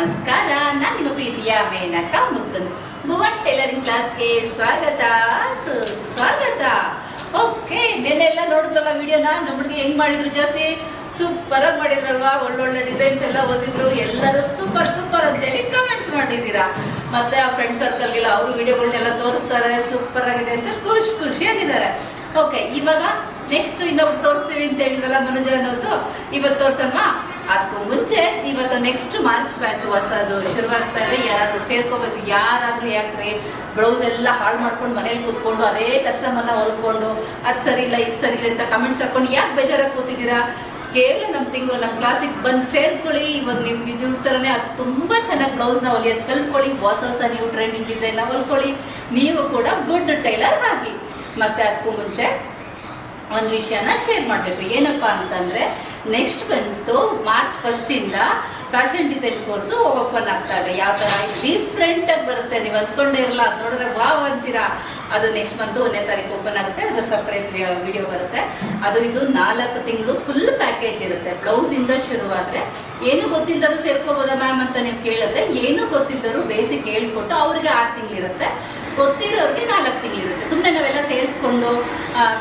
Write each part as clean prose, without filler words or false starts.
ನಮಸ್ಕಾರ. ನಾನು ನಿಮ್ಮ ಪ್ರೀತಿಯ ಮೇನಕಾ ಮುಕುಂದ್. ಭುವನ್ ಟೈಲರಿಂಗ್ ಕ್ಲಾಸ್ಗೆ ಸ್ವಾಗತ. ಓಕೆ, ನೆನ್ನೆಲ್ಲ ನೋಡಿದ್ರಲ್ಲ ವಿಡಿಯೋನ. ನಮ್ಮ ಹುಡುಗಿ ಹೆಂಗ್ ಮಾಡಿದ್ರು ಜ್ಯೋತಿ? ಸೂಪರ್ ಆಗಿ ಮಾಡಿದ್ರಲ್ವಾ? ಒಳ್ಳೊಳ್ಳೆ ಡಿಸೈನ್ಸ್ ಎಲ್ಲ ಓದಿದ್ರು. ಎಲ್ಲರೂ ಸೂಪರ್ ಅಂತೇಳಿ ಕಮೆಂಟ್ಸ್ ಮಾಡಿದ್ದೀರಾ. ಮತ್ತೆ ಆ ಫ್ರೆಂಡ್ ಸರ್ಕಲ್ಗೆಲ್ಲ ಅವರು ವಿಡಿಯೋಗಳನ್ನೆಲ್ಲ ತೋರಿಸ್ತಾರೆ, ಸೂಪರ್ ಆಗಿದೆ ಅಂತ ಖುಷಿಯಾಗಿದ್ದಾರೆ. ಓಕೆ, ಇವಾಗ ನೆಕ್ಸ್ಟ್ ಇನ್ನೊಬ್ರು ತೋರಿಸ್ತೀವಿ ಅಂತ ಹೇಳಿದ್ರಲ್ಲ ಮನುಜ ಅನ್ನೋದು, ಇವತ್ತು ತೋರ್ಸಲ್ವಾ? ಅದಕ್ಕೂ ಮುಂಚೆ ಇವತ್ತು ನೆಕ್ಸ್ಟ್ ಮಾರ್ಚ್ ಬ್ಯಾಚ್ ಹೊಸದು ಶುರುವಾಗ್ತಾ ಇದೆ. ಯಾರಾದ್ರೂ ಸೇರ್ಕೋಬೇಕು. ಯಾರಾದ್ರೂ ಯಾಕ್ರಿ ಬ್ಲೌಸ್ ಎಲ್ಲ ಹಾಳು ಮಾಡ್ಕೊಂಡು ಮನೇಲಿ ಕೂತ್ಕೊಂಡು ಅದೇ ಕಸ್ಟಮರ್ನ ಹೊಲ್ಕೊಂಡು ಅದು ಸರಿ ಇಲ್ಲ ಇದು ಸರಿ ಇಲ್ಲ ಅಂತ ಕಮೆಂಟ್ಸ್ ಹಾಕೊಂಡು ಯಾಕೆ ಬೇಜಾರಾಗಿ ಕೂತಿದ್ದೀರಾ? ಕೇವಲ ನಮ್ಮ ಕ್ಲಾಸಿಗೆ ಬಂದು ಸೇರ್ಕೊಳ್ಳಿ. ಇವಾಗ ನಿಮ್ಗೆ ಇದ್ರ ಥರನೇ ಅದು ತುಂಬ ಚೆನ್ನಾಗಿ ಬ್ಲೌಸ್ನ ಹೊಲಿಯೋದು ಕಲ್ತ್ಕೊಳ್ಳಿ. ಹೊಸ ನ್ಯೂ ಟ್ರೆಂಡಿಂಗ್ ಡಿಸೈನ್ನ ಹೊಲ್ಕೊಳ್ಳಿ. ನೀವು ಕೂಡ ಗುಡ್ ಟೈಲರ್ ಆಗಿ. ಮತ್ತು ಅದಕ್ಕೂ ಮುಂಚೆ ಒಂದು ವಿಷಯನ ಶೇರ್ ಮಾಡಬೇಕು. ಏನಪ್ಪ ಅಂತಂದರೆ, ನೆಕ್ಸ್ಟ್ ಬಂತು March 1 fashion design course open ಆಗ್ತಾ ಇದೆ. ಯಾವ ಥರ ಡಿಫ್ರೆಂಟಾಗಿ ಬರುತ್ತೆ, ನೀವು ಅಂದ್ಕೊಂಡೇ ಇರಲ್ಲ. ಅದು ನೋಡಿದ್ರೆ ವಾವ್ ಅಂತೀರಾ. ಅದು ನೆಕ್ಸ್ಟ್ ಮಂತು 1ನೇ ತಾರೀಕು ಓಪನ್ ಆಗುತ್ತೆ. ಅದು ಸಪ್ರೇಟ್ ವಿಡಿಯೋ ಬರುತ್ತೆ. ಇದು 4 ತಿಂಗಳು ಫುಲ್ ಪ್ಯಾಕೇಜ್ ಇರುತ್ತೆ. ಬ್ಲೌಸಿಂದ ಶುರುವಾದರೆ ಏನೂ ಗೊತ್ತಿಲ್ಲದರೂ ಸೇರ್ಕೋಬೋದಾ ಮ್ಯಾಮ್ ಅಂತ ನೀವು ಕೇಳಿದ್ರೆ, ಏನೂ ಗೊತ್ತಿಲ್ಲದರೂ ಬೇಸಿಕ್ ಹೇಳ್ಕೊಟ್ಟು ಅವ್ರಿಗೆ 6 ತಿಂಗಳಿರುತ್ತೆ, ಗೊತ್ತಿರೋರಿಗೆ 4 ತಿಂಗಳಿರುತ್ತೆ. ಸುಮ್ಮನೆ ನಾವೆಲ್ಲ ಸೇರಿಸ್ಕೊಂಡು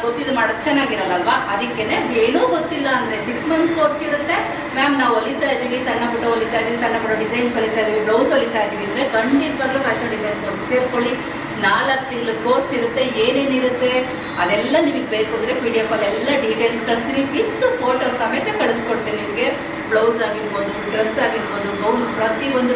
ಗೊತ್ತಿದ್ದು ಮಾಡೋದು ಚೆನ್ನಾಗಿರಲ್ಲಲ್ವಾ? ಅದಕ್ಕೇನೆ ಏನೂ ಗೊತ್ತಿಲ್ಲ ಅಂದರೆ 6 ಮಂತ್ ಕೋರ್ಸ್ ಇರುತ್ತೆ. ಮ್ಯಾಮ್ ನಾವು ಹೊಲಿತಾ ಇದ್ದೀವಿ, ಸಣ್ಣ ಪುಟ್ಟ ಹೊಲಿತಾ ಇದ್ದೀವಿ, ಸಣ್ಣ ಪುಟ್ಟ ಡಿಸೈನ್ಸ್ ಹೊಲಿತಾ ಇದ್ದೀವಿ, ಬ್ಲೌಸ್ ಹೊಲಿತಾ ಇದ್ದೀವಿ ಅಂದರೆ ಖಂಡಿತವಾಗ್ಲೂ ಫ್ಯಾಷನ್ ಡಿಸೈನ್ ಕೋರ್ಸ್ ಸೇರ್ಕೊಳ್ಳಿ. 4 ತಿಂಗಳು ಕೋರ್ಸ್ ಇರುತ್ತೆ. ಏನೇನಿರುತ್ತೆ ಅದೆಲ್ಲ ನಿಮಗೆ ಬೇಕು ಅಂದರೆ PDF ಎಲ್ಲ ಡೀಟೇಲ್ಸ್ ಕಳಿಸ್ರಿ, ವಿತ್ ಫೋಟೋ ಸಮೇತ ಕಳಿಸ್ಕೊಡ್ತೀನಿ ನಿಮಗೆ. ಬ್ಲೌಸ್ ಆಗಿರ್ಬೋದು, ಡ್ರೆಸ್ ಆಗಿರ್ಬೋದು, ಗೌನ್, ಪ್ರತಿಯೊಂದು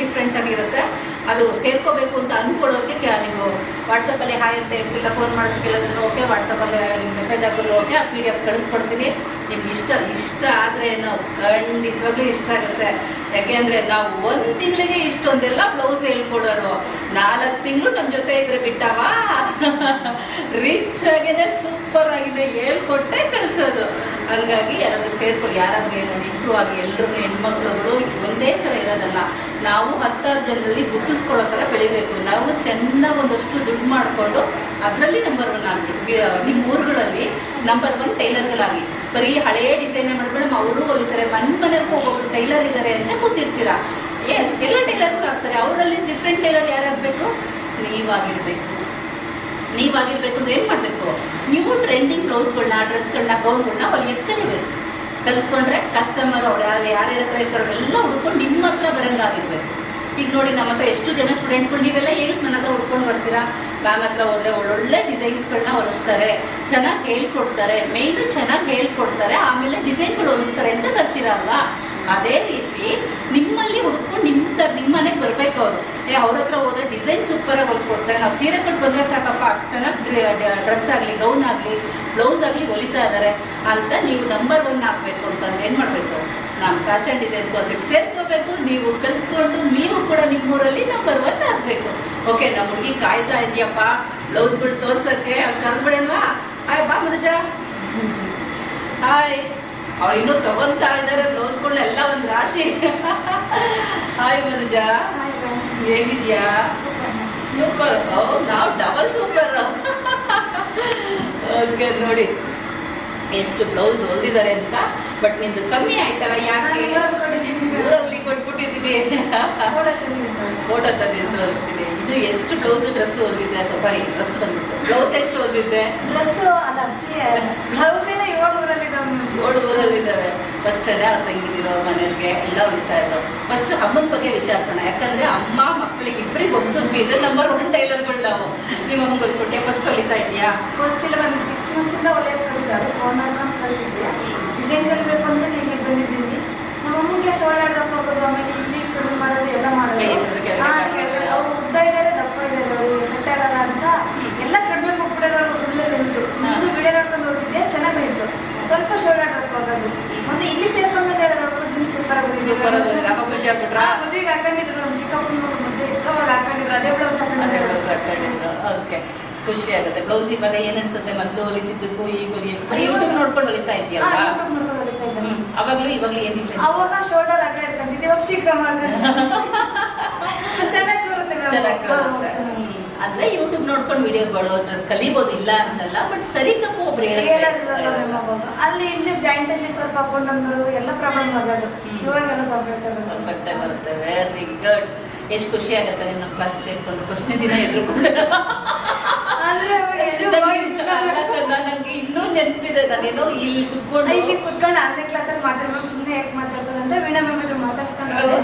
ಡಿಫ್ರೆಂಟ್ ಆಗಿರುತ್ತೆ. ಅದು ಸೇರ್ಕೋಬೇಕು ಅಂತ ಅಂದ್ಕೊಳ್ಳೋಕ್ಕೆ ನೀವು ವಾಟ್ಸಪ್ಪಲ್ಲಿ ಹಾಯ್ ಅಂತ ಹೇಳ್ತಿಲ್ಲ, ಫೋನ್ ಮಾಡೋದು ಕೇಳಿದ್ರು ಓಕೆ, ವಾಟ್ಸಪ್ಪಲ್ಲಿ ಮೆಸೇಜ್ ಹಾಕಿದ್ರು ಓಕೆ, ಆ PDF ಕಳಿಸ್ಕೊಡ್ತೀನಿ. ನಿಮ್ಗೆ ಇಷ್ಟ ಆದರೆ ಏನೋ ಖಂಡಿತವಾಗ್ಲೂ ಇಷ್ಟ ಆಗುತ್ತೆ. ಯಾಕೆಂದರೆ ನಾವು 1 ತಿಂಗಳಿಗೆ ಇಷ್ಟೊಂದೆಲ್ಲ ಬ್ಲೌಸ್ ಹೇಳ್ಕೊಡೋರು. 4 ತಿಂಗಳು ನಮ್ಮ ಜೊತೆ ಇದ್ರೆ ಬಿಟ್ಟವ ರಿಚ್ ಆಗೇನೆ ಸೂಪರ್ ಆಗಿದೆ ಹೇಳ್ಕೊಟ್ಟೆ ಕಳಿಸೋದು. ಹಂಗಾಗಿ ಯಾರಾದರೂ ಸೇರ್ಕೊಳ್ಳಿ. ಯಾರಾದರೂ ಏನೋ ಇಂಪ್ರೂವ್ ಆಗಿ ಎಲ್ಲರೂ ಹೆಣ್ಮಕ್ಳುಗಳು ಒಂದೇ ಥರ ಇರೋದಲ್ಲ. ನಾವು 10 ಜನರಲ್ಲಿ ಗುರ್ತಿಸ್ಕೊಳ್ಳೋ ಥರ ಬೆಳಿಬೇಕು. ನಾವು ಚೆನ್ನಾಗಿ ಒಂದಷ್ಟು ದುಡ್ಡು ಮಾಡಿಕೊಂಡು ಅದರಲ್ಲಿ ನಂಬರ್ 1 ಆಗಬೇಕು. ನಿಮ್ಮ ಊರುಗಳಲ್ಲಿ ನಂಬರ್ 1 ಟೈಲರ್ಗಳಾಗಿ. ಬರೀ ಹಳೆಯ ಡಿಸೈನೇ ಮಾಡ್ಕೊಂಡು ಅವರು ಹೊಲಿತಾರೆ, ಮನೆಗೂ ಒಬ್ಬೊಬ್ರು ಟೈಲರ್ ಇದ್ದಾರೆ ಅಂತ ಕೂತಿರ್ತೀರಾ. ಎಸ್, ಎಲ್ಲ ಟೈಲರ್ಗಳು ಆಗ್ತಾರೆ. ಅವರಲ್ಲಿ ಡಿಫ್ರೆಂಟ್ ಟೈಲರ್ ಯಾರಾಗಬೇಕು? ನೀವಾಗಿರಬೇಕು ಅಂದ್ರೆ ಏನು ಮಾಡಬೇಕು? ನೀವು ಟ್ರೆಂಡಿಂಗ್ ಬ್ಲೌಸ್ಗಳನ್ನ, ಡ್ರೆಸ್ಗಳನ್ನ, ಗೌನ್ಗಳನ್ನ ಹೊಲಿಯೋದು ಕಲಿಬೇಕು. ಕಲ್ತ್ಕೊಂಡ್ರೆ ಕಸ್ಟಮರ್ ಅವ್ರು ಯಾರು ಹತ್ರ ಇರ್ತಾರೋ ಎಲ್ಲ ಹುಡ್ಕೊಂಡು ನಿಮ್ಮ ಹತ್ರ ಬರೋಂಗಾಗಿರ್ಬೇಕು. ಈಗ ನೋಡಿ, ನಮ್ಮ ಹತ್ರ ಎಷ್ಟು ಜನ ಸ್ಟೂಡೆಂಟ್ಗಳು ನೀವೆಲ್ಲ ಏನಕ್ಕೆ ನನ್ನ ಹತ್ರ ಹುಡ್ಕೊಂಡು ಬರ್ತೀರಾ? ಮ್ಯಾಮ್ ಹತ್ರ ಹೋದರೆ ಒಳ್ಳೊಳ್ಳೆ ಡಿಸೈನ್ಸ್ಗಳನ್ನ ಹೊಲಿಸ್ತಾರೆ, ಚೆನ್ನಾಗಿ ಹೇಳ್ಕೊಡ್ತಾರೆ. ಮೇಯ್ನು ಚೆನ್ನಾಗಿ ಹೇಳ್ಕೊಡ್ತಾರೆ, ಆಮೇಲೆ ಡಿಸೈನ್ಗಳು ಹೊಲಿಸ್ತಾರೆ ಅಂತ ಬರ್ತೀರಲ್ವಾ? ಅದೇ ರೀತಿ ನಿಮ್ಮಲ್ಲಿ ಹುಡುಕೊಂಡು ನಿಮ್ಮ ಮನೆಗೆ ಬರಬೇಕು ಅವರು. ಅವ್ರ ಹತ್ರ ಹೋದರೆ ಡಿಸೈನ್ ಸೂಪರಾಗಿ ಹೊಲ್ಕೊಡ್ತಾರೆ. ನಾವು ಸೀರೆ ಕೊಟ್ಟು ಬಂದರೆ ಸಾಕಪ್ಪ, ಅಷ್ಟು ಚೆನ್ನಾಗಿ ಡ್ರೆಸ್ ಆಗಲಿ, ಗೌನ್ ಆಗಲಿ, ಬ್ಲೌಸ್ ಆಗಲಿ ಹೊಲಿತಾ ಇದ್ದಾರೆ ಅಂತ ನೀವು ನಂಬರ್ 1 ಆಗಬೇಕು ಅಂತಂದ್ರೆ ಏನು ಮಾಡಬೇಕು? ನಾನು ಫ್ಯಾಷನ್ ಡಿಸೈನ್ ಕೋರ್ಸಿಗೆ ಸೇರ್ಕೋಬೇಕು. ನೀವು ಕಲ್ತ್ಕೊಂಡು ನೀವು ಕೂಡ ನಿಮ್ಮೂರಲ್ಲಿ ನಂಬರ್ 1 ಆಗಬೇಕು. ಓಕೆ, ನಮ್ಮ ಹುಡುಗಿ ಕಾಯ್ತಾ ಇದೆಯಪ್ಪ ಬ್ಲೌಸ್ಗಳು ತೋರ್ಸೋಕ್ಕೆ. ಅವ್ರು ಕರೆದ್ಬಿಡೋಣವಾ? ಆಯ್ ಬಾ ಮನುಜ. ಹಾಯ್. ಅವ್ರು ಇನ್ನೂ ತಗೊಂತಾ ಇದ್ದಾರೆ ಬ್ಲೌಸ್ಗಳನ್ನೆಲ್ಲ ಒಂದು ರಾಶಿ. ಹಾಯ್ ಮನುಜ, ಹೇಗಿದ್ಯಾ? ಸೂಪರ್. ನಾವು ಡಬಲ್ ಸೂಪರ್. ಓಕೆ, ನೋಡಿ ಎಷ್ಟು ಬ್ಲೌಸ್ ಹೊಲ್ದಿದ್ದಾರೆ ಅಂತ. ಬಟ್ ನಿಮ್ದು ಕಮ್ಮಿ ಆಯ್ತಲ್ಲ, ಯಾಕೆ? ಊರಲ್ಲಿ ಕೊಟ್ಬಿಟ್ಟಿದ್ದೀನಿ. ಫೋಟೋ ತಂದು ತೋರಿಸ್ತೀನಿ. ಇನ್ನು ಎಷ್ಟು ಬ್ಲೌಸ್ ಡ್ರೆಸ್ ಹೊಲ್ದಿದ್ದೆ, ಅಥವಾ ಸಾರಿ ಡ್ರೆಸ್ ಬಂದ್ಬಿಟ್ಟು ಬ್ಲೌಸ್ ಎಷ್ಟು ಹೊಲ್ದಿದ್ದೆ? ಡ್ರೆಸ್ ಅಲ್ಲ, ಬ್ಲೌಸ್ 7 ಊರಲ್ಲಿದ್ದಾವೆ. ಫಸ್ಟ್ ಎಲ್ಲ ಅವ್ರು ತಂಗಿದಿರೋ ಮನೆಯವ್ರಿಗೆ ಎಲ್ಲ ಹೊಲಿತಾ ಇದ್ರು. ಫಸ್ಟ್ ಹಬ್ಬದ ಬಗ್ಗೆ ವಿಚಾರಿಸೋಣ. ಯಾಕಂದ್ರೆ ಅಮ್ಮ ಮಕ್ಕಳಿಗೆ ಇಬ್ಬರಿಗೆ ಒಪ್ಸೋದ್ವಿ ಇದೆ ನಂಬರ್ 1 ಟೈಲರ್ಗಳು ನಾವು. ನಿಮ್ಮ ಅಮ್ಮಂಗೆ ಹೊಲ್ಕೊಟ್ಟೆ? ಫಸ್ಟ್ ಹೊಲಿತಾ ಇದೆಯಾ? ಫಸ್ಟ್ ಇಲ್ಲ, ಒಂದು 6 ಮಂತ್ಸಿಂದ ಹೊಲಿಯೋದು ಕಲಿತಾರೆ. ಫೋನ್ ಮಾಡ್ಕೊಂಡು ಕಲಿತಿದ್ದೆ. ಡಿಸೈನ್ ಕಲಿಬೇಕು ಅಂತ ಇಲ್ಲಿಗೆ ಬಂದಿದ್ದೀನಿ. ನಮ್ಮ ಅಮ್ಮಗೆ ಶೋಲ್ಡರ್ ದಪ್ಪ ಹೋಗೋದು, ಆಮೇಲೆ ಇಲ್ಲಿ ಕಡಿಮೆ ಮಾಡೋದು ಎಲ್ಲ ಮಾಡೋದು. ಅವ್ರು ಉದ್ದ ಇದ್ದಾರೆ, ದಪ್ಪ ಇದ್ದಾರೆ, ಅವ್ರಿಗೆ ಸೆಟ್ ಆಗಲ್ಲ ಅಂತ ಎಲ್ಲ ಕಡಿಮೆ ಹೋಗ್ಬಿಡೋರು. ಫುಲ್ಲೇ ನಿಂತು ಮುಂದೆ ವಿಡಿಯೋ ನೋಡ್ಕೊಂಡು ಹೋಗಿದ್ದೆ, ಚೆನ್ನಾಗಿತ್ತು. ಸ್ವಲ್ಪ ಶೋಲ್ಡರ್ ದಪ್ಪ ಹೋಗೋದು. ಮತ್ತೆ ಇಲ್ಲಿ ಸೇರ್ಕೊಂಡ್ರೆ ನೋಡ್ಕೊಂಡು ಸೂಪರ್ ಆಗಿ ಖುಷಿ ಆಗ್ಬಿಟ್ರಾ? ಮದುವೆಗೆ ಹಾಕೊಂಡಿದ್ರು, ನಮ್ಮ ಚಿಕ್ಕಪ್ಪನ ಮದುವೆ ಇತ್ತು, ಅವಾಗ ಹಾಕೊಂಡಿದ್ರು, ಅದೇ ಬ್ಲೌಸ್ ಹಾಕೊಂಡಿದ್ರು. ಓಕೆ, ಖುಷಿ ಆಗುತ್ತೆ. ಬ್ಲೌಸ್ ಇವಾಗ ಏನ್ ಅನ್ಸುತ್ತೆ? ಮೊದಲು ಹೊಲಿತಿದ್ದಕ್ಕೂ ಈಗ ಹೊಲಿಯಕ್ಕೆ ಯೂಟ್ಯೂಬ್ ನೋಡ್ಕೊಂಡು ಹೊಲಿತಾ ಇದೆಯಲ್ಲ? ಅವಾಗ್ಲೂ ಇವಾಗ್ಲೂ ಏನ್ ಡಿಫ್ರೆನ್ಸ್? ಅವಾಗ ಶೋಲ್ಡರ್ ಅಡ್ಡ ಇಟ್ಕೊಂತಿದ್ದೆ, ಇವಾಗ ಚಿಕ್ಕ ಮಾಡ್ಕೊಂಡು ಚೆನ್ನಾಗಿ ಬರುತ್ತೆ. ಅಂದ್ರೆ ಯೂಟ್ಯೂಬ್ ನೋಡ್ಕೊಂಡು ವಿಡಿಯೋಗಳು ಕಲಿಬಹುದು, ಇಲ್ಲ ಅಂತಲ್ಲ. ಬಟ್ ಸರಿ ತಪ್ಪು ಒಬ್ರು ಅಲ್ಲಿ ಇಲ್ಲಿ ಜಾಯಿಂಟ್ ಅಲ್ಲಿ ಸ್ವಲ್ಪ ಹಾಕೊಂಡು ಎಲ್ಲ ಪ್ರಾಬ್ಲಮ್ ಆಗೋದು. ಇವಾಗೆಲ್ಲ ಪರ್ಫೆಕ್ಟ್ ಬರುತ್ತೆ. Very good. ಎಷ್ಟು ಖುಷಿ ಆಗುತ್ತೆ ನೀವು ನಮ್ಮ ಕ್ಲಾಸ್ ಸೇರ್ಕೊಂಡು ಫಸ್ಟ್ನೇ ದಿನ ಎದುರುಕೊಂಡು. ಅಂದ್ರೆ ಅವಾಗ ಎಲ್ಲೂ ಹೋಗಿಲ್ಲ. ನಂಗೆ ಇನ್ನೂ ನೆನಪಿದೆ, ನಾನೇನೋ ಇಲ್ಲಿ ಕುತ್ಕೊಂಡು ಆರನೇ ಕ್ಲಾಸಲ್ಲಿ ಮಾತಾಡ್ಬೇಕು, ಸುಮ್ಮನೆ ಯಾಕೆ ಮಾತಾಡ್ಸೋದಂತ ವೀಣಾ ಮ್ಯಾಮ್ ಹತ್ರ ಮಾತಾಡ್ಸ್ಕೊಂಡು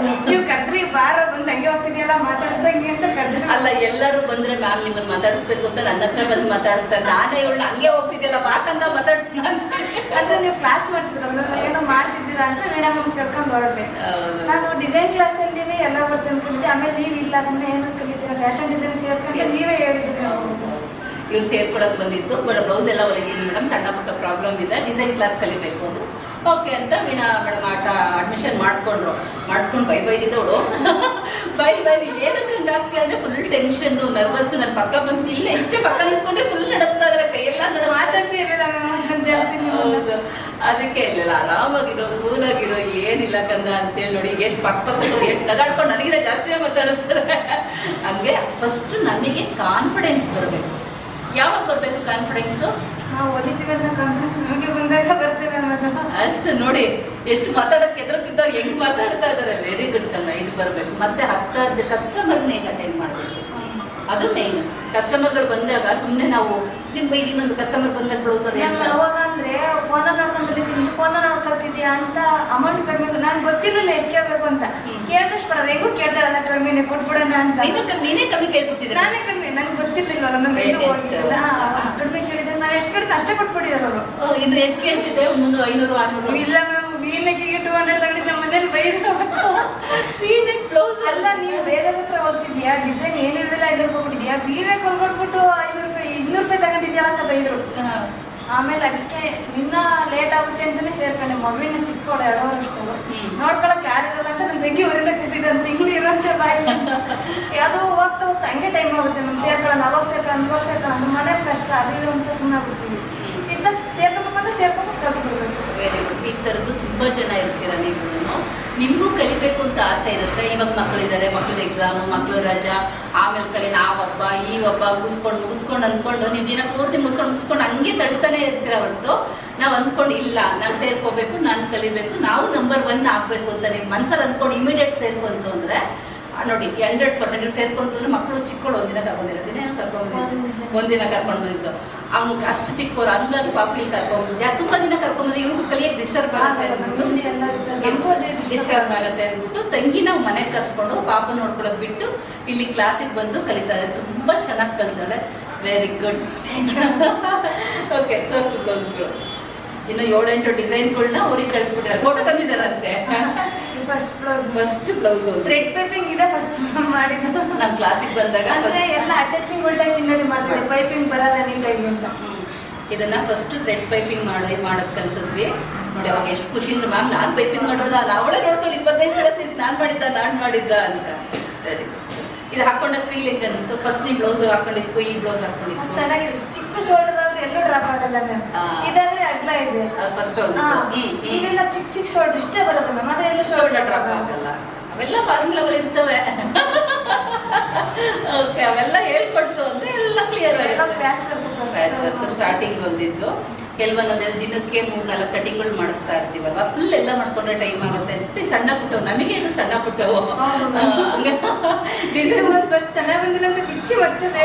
ನೀವು ಕರ್ದ್ರಿ ಬಾರ ಬಂದು ಹಂಗೆ ಹೋಗ್ತಿದ್ಯಲ್ಲ ಮಾತಾಡ್ಸ್ದಂಗೆ ಅಂತ ಕರ್ದ್ರಿ. ಅಲ್ಲ, ಎಲ್ಲರೂ ಬಂದ್ರೆ ಮ್ಯಾಮ್ ನಿಮ್ಮನ್ನ ಮಾತಾಡಿಸ್ಬೇಕು ಅಂತ ನನ್ನ ಹತ್ರ ಬಂದು ಮಾತಾಡಿಸ್ತಾರೆ. ನಾನೇ ಇವಳು ಹಂಗೆ ಹೋಗ್ತಿದ್ಯಲ್ಲ ಬಾಕಂದ ಮಾತಾಡಿಸ್ನ ಅಂದ್ರೆ ನೀವು ಕ್ಲಾಸ್ ಮಾಡ್ತಿದ್ರಲ್ಲ, ಏನೋ ಮಾಡ್ತಿದ್ದೀರಾ ಅಂತ ವೀಣಾ ಮ್ಯಾಮ್ ಕೇಳ್ಕೊಂಡು ಹೊರಟೆ. ನಾನು ಡಿಸೈನ್ ಕ್ಲಾಸಲ್ಲಿ ಎಲ್ಲ ಬರುತ್ತೆ ಅನ್ಕೊಂಡಿದ್ದೆ. ಆಮೇಲೆ ನೀವು ಇಲ್ಲ ಸುಮ್ಮನೆ ಏನೋ ಕಲಿತೀರಾ ಫ್ಯಾಷನ್ ಡಿಸೈನ್ ಸೇರಿಸ್ಕೊಂತ ನೀವೇ ಹೇಳಿದ್ರಿ. ಇವ್ರು ಸೇರ್ಕೊಳಕ್ ಬಂದಿದ್ದು. ಬ್ಲೌಸ್ ಎಲ್ಲ ಹೊಲಿತೀನಿ ಮೇಡಮ್, ಸಣ್ಣ ಪುಟ್ಟ ಪ್ರಾಬ್ಲಮ್ ಇದೆ, ಡಿಸೈನ್ ಕ್ಲಾಸ್ ಕಲಿಬೇಕು ಅಂದ್ರು. ಓಕೆ ಅಂತ ವೀಣಾ ಮೇಡಮ್ ಅಡ್ಮಿಷನ್ ಮಾಡಿಸ್ಕೊಂಡು ಬೈದಿದ್ದ ಅವಳು. ಬೈಲಿ ಏನಕ್ಕೆ ಹಂಗಾಗ್ತಿ ಅಂದ್ರೆ ಫುಲ್ ಟೆನ್ಷನ್ನು, ನರ್ವಸ್ಸು. ನನ್ನ ಪಕ್ಕ ಬಂದು ಇಲ್ಲ ಎಷ್ಟೇ ಪಕ್ಕ ನಿಂತ್ಕೊಂಡ್ರೆ ಫುಲ್ ನಡಕ್ತಾ ಇದ್ರೆ ಕೈಯೆಲ್ಲ ಮಾತಾಡ್ಸಿ ಇರಲಿಲ್ಲ ಜಾಸ್ತಿ. ಹೌದು, ಅದಕ್ಕೆ ಇಲ್ಲ ಆರಾಮಾಗಿರೋ ಕೂಲಾಗಿರೋ ಏನಿಲ್ಲ ಕಂದ ಅಂತೇಳಿ ನೋಡಿ ಎಷ್ಟು ಪಕ್ಕ ನೋಡಿ ಎಷ್ಟು ನಗಾಡ್ಕೊಂಡು ನನಗಿನ ಜಾಸ್ತಿ ಮಾತಾಡಿಸ್ತಾರೆ. ಹಂಗೆ ಫಸ್ಟ್ ನಮಗೆ ಕಾನ್ಫಿಡೆನ್ಸ್ ಬರಬೇಕು. ಯಾವಾಗ ಬರಬೇಕು ಕಾನ್ಫಿಡೆನ್ಸು? ನಾವು ಹೊಲಿತೀವಿ ಅನ್ನೋ ಕಾನ್ಫಿಡೆನ್ಸ್ ನಮಗೆ ಬಂದಾಗ ಬರ್ತೇವೆ ಅನ್ನೋದು. ಅಷ್ಟು ನೋಡಿ ಎಷ್ಟು ಮಾತಾಡೋಕೆ ಎದುರುತ್ತಿದ್ದಾಗ ಹೆಂಗ್ ಮಾತಾಡ್ತಾ ಇದ್ದಾರೆ. ವೆರಿ ಗುಡ್ ಕಂದ, ಇದು ಬರಬೇಕು. ಮತ್ತೆ 10 ಕಸ್ಟಮರ್ನ ಹೇಗೆ ಅಟೆಂಡ್ ಮಾಡಬೇಕು, ಅದು ಮೇನ್. ಕಸ್ಟಮರ್ಗಳು ಬಂದಾಗ ಸುಮ್ಮನೆ ನಾವು ನಿಮ್ಗೆ ಇನ್ನೊಂದು ಕಸ್ಟಮರ್ ಬಂದಾಗ ಬ್ಲೌಸ್ ಅದು ಅವಾಗ ಅಂದ್ರೆ ಫೋನ ನೋಡ್ಕೊಂಡ್ಬರ್ತೀನಿ, ಫೋನ ನೋಡ್ಕೊಳ್ತಿದ್ಯಾ ಅಂತ ಅಮೌಂಟ್ ಕಡಿಮೆ. ನಾನು ಗೊತ್ತಿರಲಿಲ್ಲ ಎಷ್ಟು ಕೇಳಬೇಕು ಅಂತ. ಕೇಳ್ದಷ್ಟು ಕೊಡೋರು ಹೆಂಗೂ ಕೇಳ್ತಾರಲ್ಲ ಕಡಿಮೆನೆ ಕೊಟ್ಬಿಡೋಣ ಅಂತ. ನೀನೇ ಕಮ್ಮಿ ಕೇಳ್ಬಿಡ್ತಿದ್ದೆ. ನಾನೇ ಕಮ್ಮಿ, ನನಗೆ ಗೊತ್ತಿರ್ಲಿಲ್ಲ. ನಮಗೆ ಕಡಿಮೆ ಕೇಳಿದ್ರೆ ನಾನು ಎಷ್ಟು ಕೇಳಿದ್ರೆ ಅಷ್ಟೇ ಕೊಟ್ಬಿಟ್ಟಿದ್ದಾರೆ ಅವರು. ಇದು ಎಷ್ಟು ಕೇಳ್ತಿದ್ದೆ? 500 600? ಇಲ್ಲ ಮ್ಯಾಮ್, ವೀನಕ್ಕಿಗೆ 200 ತಗೊಂಡಿದ್ದೆ. ನಮ್ಮ ಮನೇಲಿ ಬೈದ್ರು. ವೀನಕ್ ಬ್ಲೌಸ್ ಅಲ್ಲ, ನೀವು ಬೇರೆ ಹತ್ರ ಹೊಲ್ಸಿದ್ಯಾ, ಡಿಸೈನ್ ಏನಿರಲಿಲ್ಲ 500 ರೂಪಾಯಿ ಕೊಟ್ಟಿದ್ಯಾ, ವೀನಕ್ ಹೊಲ್ಕೊಟ್ಬಿಟ್ಟು 500 ರೂಪಾಯಿ 200 ರೂಪಾಯಿ ತಗೊಂಡಿದ್ಯಾ ಅಂತ ಬೈದ್ರು. ಆಮೇಲೆ ಅದಕ್ಕೆ ಇನ್ನ ಲೇಟ್ ಆಗುತ್ತೆ ಅಂತಾನೆ ಸೇರ್ಕೊಂಡೆ. ಮಮ್ಮಿನ ಚಿಕ್ಕವಳು 2 ವರ್ಷದಳು, ನೋಡ್ಕೊಳಕ್ ಯಾರಿರಲ್ಲ ಅಂತ ನನ್ನ ತಂಗಿ ಊರಿಂದ ಕಸಿದ ತಿಂಗಳು ಇರೋಂತೆ ಬಾಯಿ. ಯಾವುದೋ ಹೋಗ್ತಾ ಹೋಗ್ತಾ ಹಂಗೆ ಟೈಮ್ ಆಗುತ್ತೆ. ನಮ್ಗೆ ಸೇರ್ಕೊಳ್ಳೋಣ, ಅವಾಗ ಸೇರ್ಕೊಳ್ಳೋಣ ನಮ್ಮ ಮನೇಲಿ ಕಷ್ಟ ಅದು ಇದು ಅಂತ ಸುಮ್ಮನೆ ಆಗ್ಬಿಡ್ತೀವಿ. ಇಂಥ ಸೇರ್ಕೋಬೇಕಂದ್ರೆ ಸೇರ್ಕೊಂಡು ಕಲ್ತ್ಬಿಡ್ಬೇಕು. Very good. ಈ ಥರದ್ದು ತುಂಬ ಜನ ಇರ್ತೀರ ನೀವು. ನಿಮಗೂ ಕಲಿಬೇಕು ಅಂತ ಆಸೆ ಇರುತ್ತೆ. ಇವಾಗ ಮಕ್ಕಳಿದ್ದಾರೆ, ಮಕ್ಳದ ಎಕ್ಸಾಮು, ಮಕ್ಳು ರಜಾ, ಆಮೇಲೆ ಕಡೆ ನಾವೊಬ್ಬ ಈ ಒಬ್ಬ ಮುಗಿಸ್ಕೊಂಡು ಅಂದ್ಕೊಂಡು ನೀವು ಜೀವನ ಪೂರ್ತಿ ಮುಗಿಸ್ಕೊಂಡು ಹಂಗೆ ತಳ್ತಾನೆ ಇರ್ತೀರ ಹೊರತು ನಾವು ಅಂದ್ಕೊಂಡು ಇಲ್ಲ ನಾನು ಸೇರ್ಕೋಬೇಕು, ನಾನು ಕಲಿಬೇಕು, ನಾವು ನಂಬರ್ 1 ಆಗಬೇಕು ಅಂತ ನಿಮ್ಮ ಮನಸ್ಸಲ್ಲಿ ಅಂದ್ಕೊಂಡು ಇಮಿಡಿಯೇಟ್ ಸೇರ್ಕೊಂತು ಅಂದರೆ ನೋಡಿ 100% ಸೇರ್ಕೊಂತು ಅಂದ್ರೆ ಮಕ್ಕಳು ಚಿಕ್ಕಳು ಒಂದಿನ ಕರ್ಕೊಂಡು ಹಂಗೆ ಅಷ್ಟು ಚಿಕ್ಕವ್ರು ಹಂಗಾಗಿ ಪಾಪ ಇಲ್ಲಿ ಕರ್ಕೊಂಡ್ಬಿಟ್ಟು ತುಂಬ ದಿನ ಕರ್ಕೊಂಡ್ಬಂದು ಇವ್ರಿಗೂ ಕಲಿಯಕ್ಕೆ ಡಿಸ್ಟರ್ಬ್ ಆಗುತ್ತೆ ಅಂದ್ಬಿಟ್ಟು ತಂಗಿ ನಾವು ಮನೆಗೆ ಕರ್ಸ್ಕೊಂಡು ಪಾಪ ನೋಡ್ಕೊಳ್ಳೋಕೆ ಬಿಟ್ಟು ಇಲ್ಲಿ ಕ್ಲಾಸಿಗೆ ಬಂದು ಕಲಿತಾರೆ. ತುಂಬ ಚೆನ್ನಾಗಿ ಕಲಿತಾಳೆ. Very good. ಓಕೆ, ತೋರಿಸ್ಬಿಟ್ಟು ಇನ್ನು 7-8 ಡಿಸೈನ್ಗಳನ್ನ ಅವ್ರಿಗೆ ಕಳಿಸ್ಬಿಟ್ಟಿದ್ದಾರೆ. ಫೋಟೋ ತಂದಿದ್ದಾರಂತೆ. ಫಸ್ಟ್ ಬ್ಲೌಸ್ ಥ್ರೆಡ್ ಪೈಪಿಂಗ್ ಇದೆ ಫಸ್ಟ್ ಮಾಡಿದ್ದು. ನಮ್ಮ ಕ್ಲಾಸಿಗೆ ಬಂದಾಗ ಎಲ್ಲ ಅಟ್ಯಾಚಿಂಗ್ ಉಲ್ಟಾಗಿ ಇನ್ನಲ್ಲಿ ಮಾಡ್ತಾರೆ, ಪೈಪಿಂಗ್ ಬರಲ್ಲ ನೀಟಾಗಿ ಅಂತ. ಇದನ್ನ ಫಸ್ಟ್ ಥ್ರೆಡ್ ಪೈಪಿಂಗ್ ಮಾಡೋದು ಕಲಿಸಿದ್ವಿ. ನೋಡಿ ಅವಾಗ ಎಷ್ಟು ಖುಷಿ ಅಂದ್ರೆ ಮ್ಯಾಮ್ ನಾನು ಪೈಪಿಂಗ್ ಮಾಡೋದ, ಅವಳೇ ನೋಡ್ಕೊಂಡು 25 ಸಲ ನಾನು ಮಾಡಿದ್ದ ಅಂತ. Very good. ಇದು ಹಾಕೊಂಡಾಗ ಫೀಲಿಂಗ್ ಅನಿಸ್ತು. ಫಸ್ಟ್ ನೀವು ಬ್ಲೌಸ್ ಹಾಕೊಂಡಿದ್ಕು ಈ ಬ್ಲೌಸ್ ಹಾಕೊಂಡಿದ್ದು ಚೆನ್ನಾಗಿದೆ. ಚಿಕ್ಕ ಶೋಲ್ಡರ್ ಆದ್ರೆ ಎಲ್ಲೂ ಡ್ರಾಪ್ ಆಗಲ್ಲ ಮ್ಯಾಮ್. ಇದಾದ್ರೆ ಅಗ್ಲ ಇದೆ ಫಸ್ಟ್. ಇವೆಲ್ಲ ಚಿಕ್ಕ ಶೋಲ್ಡರ್ ಇಷ್ಟೇ ಬರುತ್ತೆ ಮ್ಯಾಮ್, ಆದ್ರೆ ಎಲ್ಲ ಶೋಲ್ಡರ್ ಡ್ರಾಪ್ ಆಗಲ್ಲ. ಅವೆಲ್ಲ ಫಾರ್ಮುಲಾಗಳು ಇರ್ತವೆ. ಓಕೆ, ಅವೆಲ್ಲ ಹೇಳ್ಕೊಡ್ತು ಅಂದ್ರೆ ಎಲ್ಲ ಕ್ಲಿಯರ್ ಆಗಿದೆ. ಪ್ಯಾಚ್ ವರ್ಕ್ ಸ್ಟಾರ್ಟಿಂಗ್ ಹೊಲ್ದಿದ್ದು ಕೆಲವೊಂದೊಂದೆಲ್ಲ ದಿನಕ್ಕೆ 3-4 ಕಟಿಂಗ್ಗಳು ಮಾಡಿಸ್ತಾ ಇರ್ತೀವಲ್ವ. ಫುಲ್ ಎಲ್ಲ ಮಾಡ್ಕೊಂಡ್ರೆ ಟೈಮ್ ಆಗುತ್ತೆ ಅಂತ ಸಣ್ಣ ಪುಟ್ಟವು ನಮಗೆ ಇದು ಸಣ್ಣ ಪುಟ್ಟವು ಫಸ್ಟ್ ಚೆನ್ನಾಗಿ ಬಂದಿಲ್ಲ ಅಂತ ಬಿಚ್ಚಿ ಬರ್ತದೆ.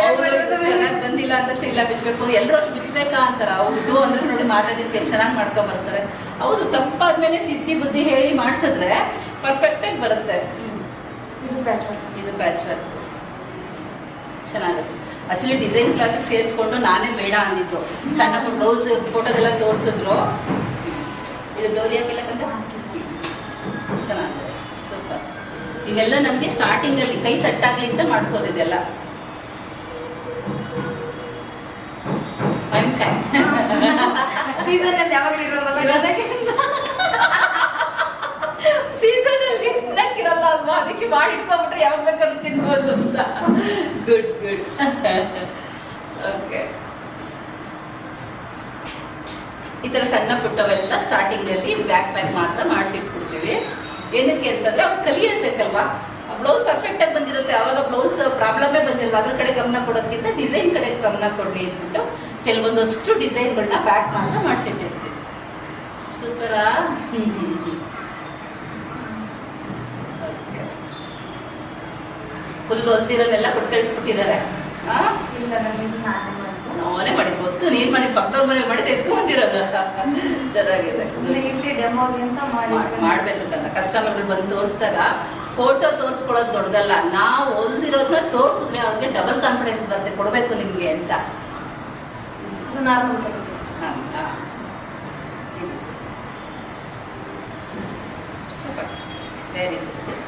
ಚೆನ್ನಾಗಿ ಬಂದಿಲ್ಲ ಅಂತ ಇಲ್ಲ ಬಿಚ್ಚಬೇಕು, ಎಲ್ಲರೂ ಅಷ್ಟು ಬಿಚ್ಚಬೇಕಾ ಅಂತಾರೆ. ಹೌದು ಅಂದ್ರೆ ನೋಡಿ ಮಾತಾಡಿದಕ್ಕೆ ಎಷ್ಟು ಚೆನ್ನಾಗಿ ಮಾಡ್ಕೊಂಡ್ ಬರ್ತಾರೆ. ಹೌದು, ತಪ್ಪಾದ್ಮೇಲೆ ತಿದ್ದಿ ಬುದ್ಧಿ ಹೇಳಿ ಮಾಡಿಸಿದ್ರೆ ಪರ್ಫೆಕ್ಟಾಗಿ ಬರುತ್ತೆ. ಇದು ಪ್ಯಾಚ್ ವರ್ಕ್ ಚೆನ್ನಾಗುತ್ತೆ. ಆಕ್ಚುಲಿ ಡಿಸೈನ್ ಕ್ಲಾಸಿಗೆ ಸೇರಿಕೊಂಡು ನಾನೇ ಬೇಡ ಅಂದಿದ್ದು. ಸಣ್ಣ ಬ್ಲೌಸ್ ಫೋಟೋದೆಲ್ಲ ತೋರಿಸಿದ್ರು. ಇದು ಡೋರಿ ಹಾಕಿಲ್ಲಕ್ಕಂತ ಚೆನ್ನಾಗಿದೆ, ಸೂಪರ್. ಇವೆಲ್ಲ ನಮಗೆ ಸ್ಟಾರ್ಟಿಂಗಲ್ಲಿ ಕೈ ಸೆಟ್ ಆಗಲಿ ಅಂತ ಮಾಡಿಸೋದಿದೆಲ್ಲ. ಸೀಸನ್ ಯಾವಾಗಲೂ ಸೀಸನಲ್ಲಿ ತಿನ್ನಕ್ಕಿರಲ್ಲ ಅಲ್ವಾ, ಅದಕ್ಕೆ ಮಾಡಿ ಇಟ್ಕೊಂಡ್ಬಿಟ್ರೆ ಯಾವಾಗ ಬೇಕಾದ್ರೂ ತಿನ್ಬೋದು ಅಂತ. ಗುಡ್. ಓಕೆ, ಈ ಥರ ಸಣ್ಣ ಪುಟ್ಟವೆಲ್ಲ ಸ್ಟಾರ್ಟಿಂಗಲ್ಲಿ ಬ್ಯಾಕ್ ಪ್ಯಾಕ್ ಮಾತ್ರ ಮಾಡಿಸಿಟ್ಬಿಡ್ತೀವಿ. ಏನಕ್ಕೆ ಅಂತಂದ್ರೆ ಅವಾಗ ಕಲಿಯಬೇಕಲ್ವಾ. ಬ್ಲೌಸ್ ಪರ್ಫೆಕ್ಟಾಗಿ ಬಂದಿರುತ್ತೆ, ಆವಾಗ ಬ್ಲೌಸ್ ಪ್ರಾಬ್ಲಮೇ ಬಂದಿರಲ್ಲ. ಅದ್ರ ಕಡೆ ಗಮನ ಕೊಡೋದಕ್ಕಿಂತ ಡಿಸೈನ್ ಕಡೆ ಗಮನ ಕೊಡಲಿ ಅಂದ್ಬಿಟ್ಟು ಕೆಲವೊಂದಷ್ಟು ಡಿಸೈನ್ಗಳನ್ನ ಬ್ಯಾಕ್ ಮಾತ್ರ ಮಾಡಿಸಿಟ್ಟಿರ್ತೀವಿ. ಸೂಪರಾ? ಓಕೆ, ಫುಲ್ ಹೊಲ್ದಿರೋನೆಲ್ಲ ಕೊಟ್ಟು ಕಳಿಸ್ಬಿಟ್ಟಿದ್ದಾರೆ. ಇಲ್ಲ ನಾನು ಇದು ನಾನೇ ಮಾಡಿದ್ದು. ನಾನೇ ಮಾಡಿದ್ ಗೊತ್ತು, ನೀನ್ ಮಾಡಿ ಪಕ್ಕದವ್ರ ಮನೇಲಿ ಮಾಡಿ ತೆಗೆಸ್ಕೊಂಡಿರೋದು. ಚೆನ್ನಾಗಿದೆ. ಸುಮ್ಮನೆ ಇರ್ಲಿ ಡೆಮೋಗೆ ಅಂತ ಮಾಡ್ಬೇಕಂತ ಕಸ್ಟಮರ್ಗಳು ಬಂದು ತೋರಿಸಿದಾಗ ಫೋಟೋ ತೋರಿಸ್ಕೊಳ್ಳೋದು ದೊಡ್ಡದಲ್ಲ, ನಾವು ಹೊಲ್ದಿರೋದನ್ನ ತೋರಿಸಿದ್ರೆ ಅವ್ರಿಗೆ ಡಬಲ್ ಕಾನ್ಫಿಡೆನ್ಸ್ ಬರುತ್ತೆ, ಕೊಡಬೇಕು ನಿಮ್ಗೆ ಅಂತ. ಇದು ನಾರ್ಮಲ್ ಸೂಪರ್, ವೆರಿ ಗುಡ್.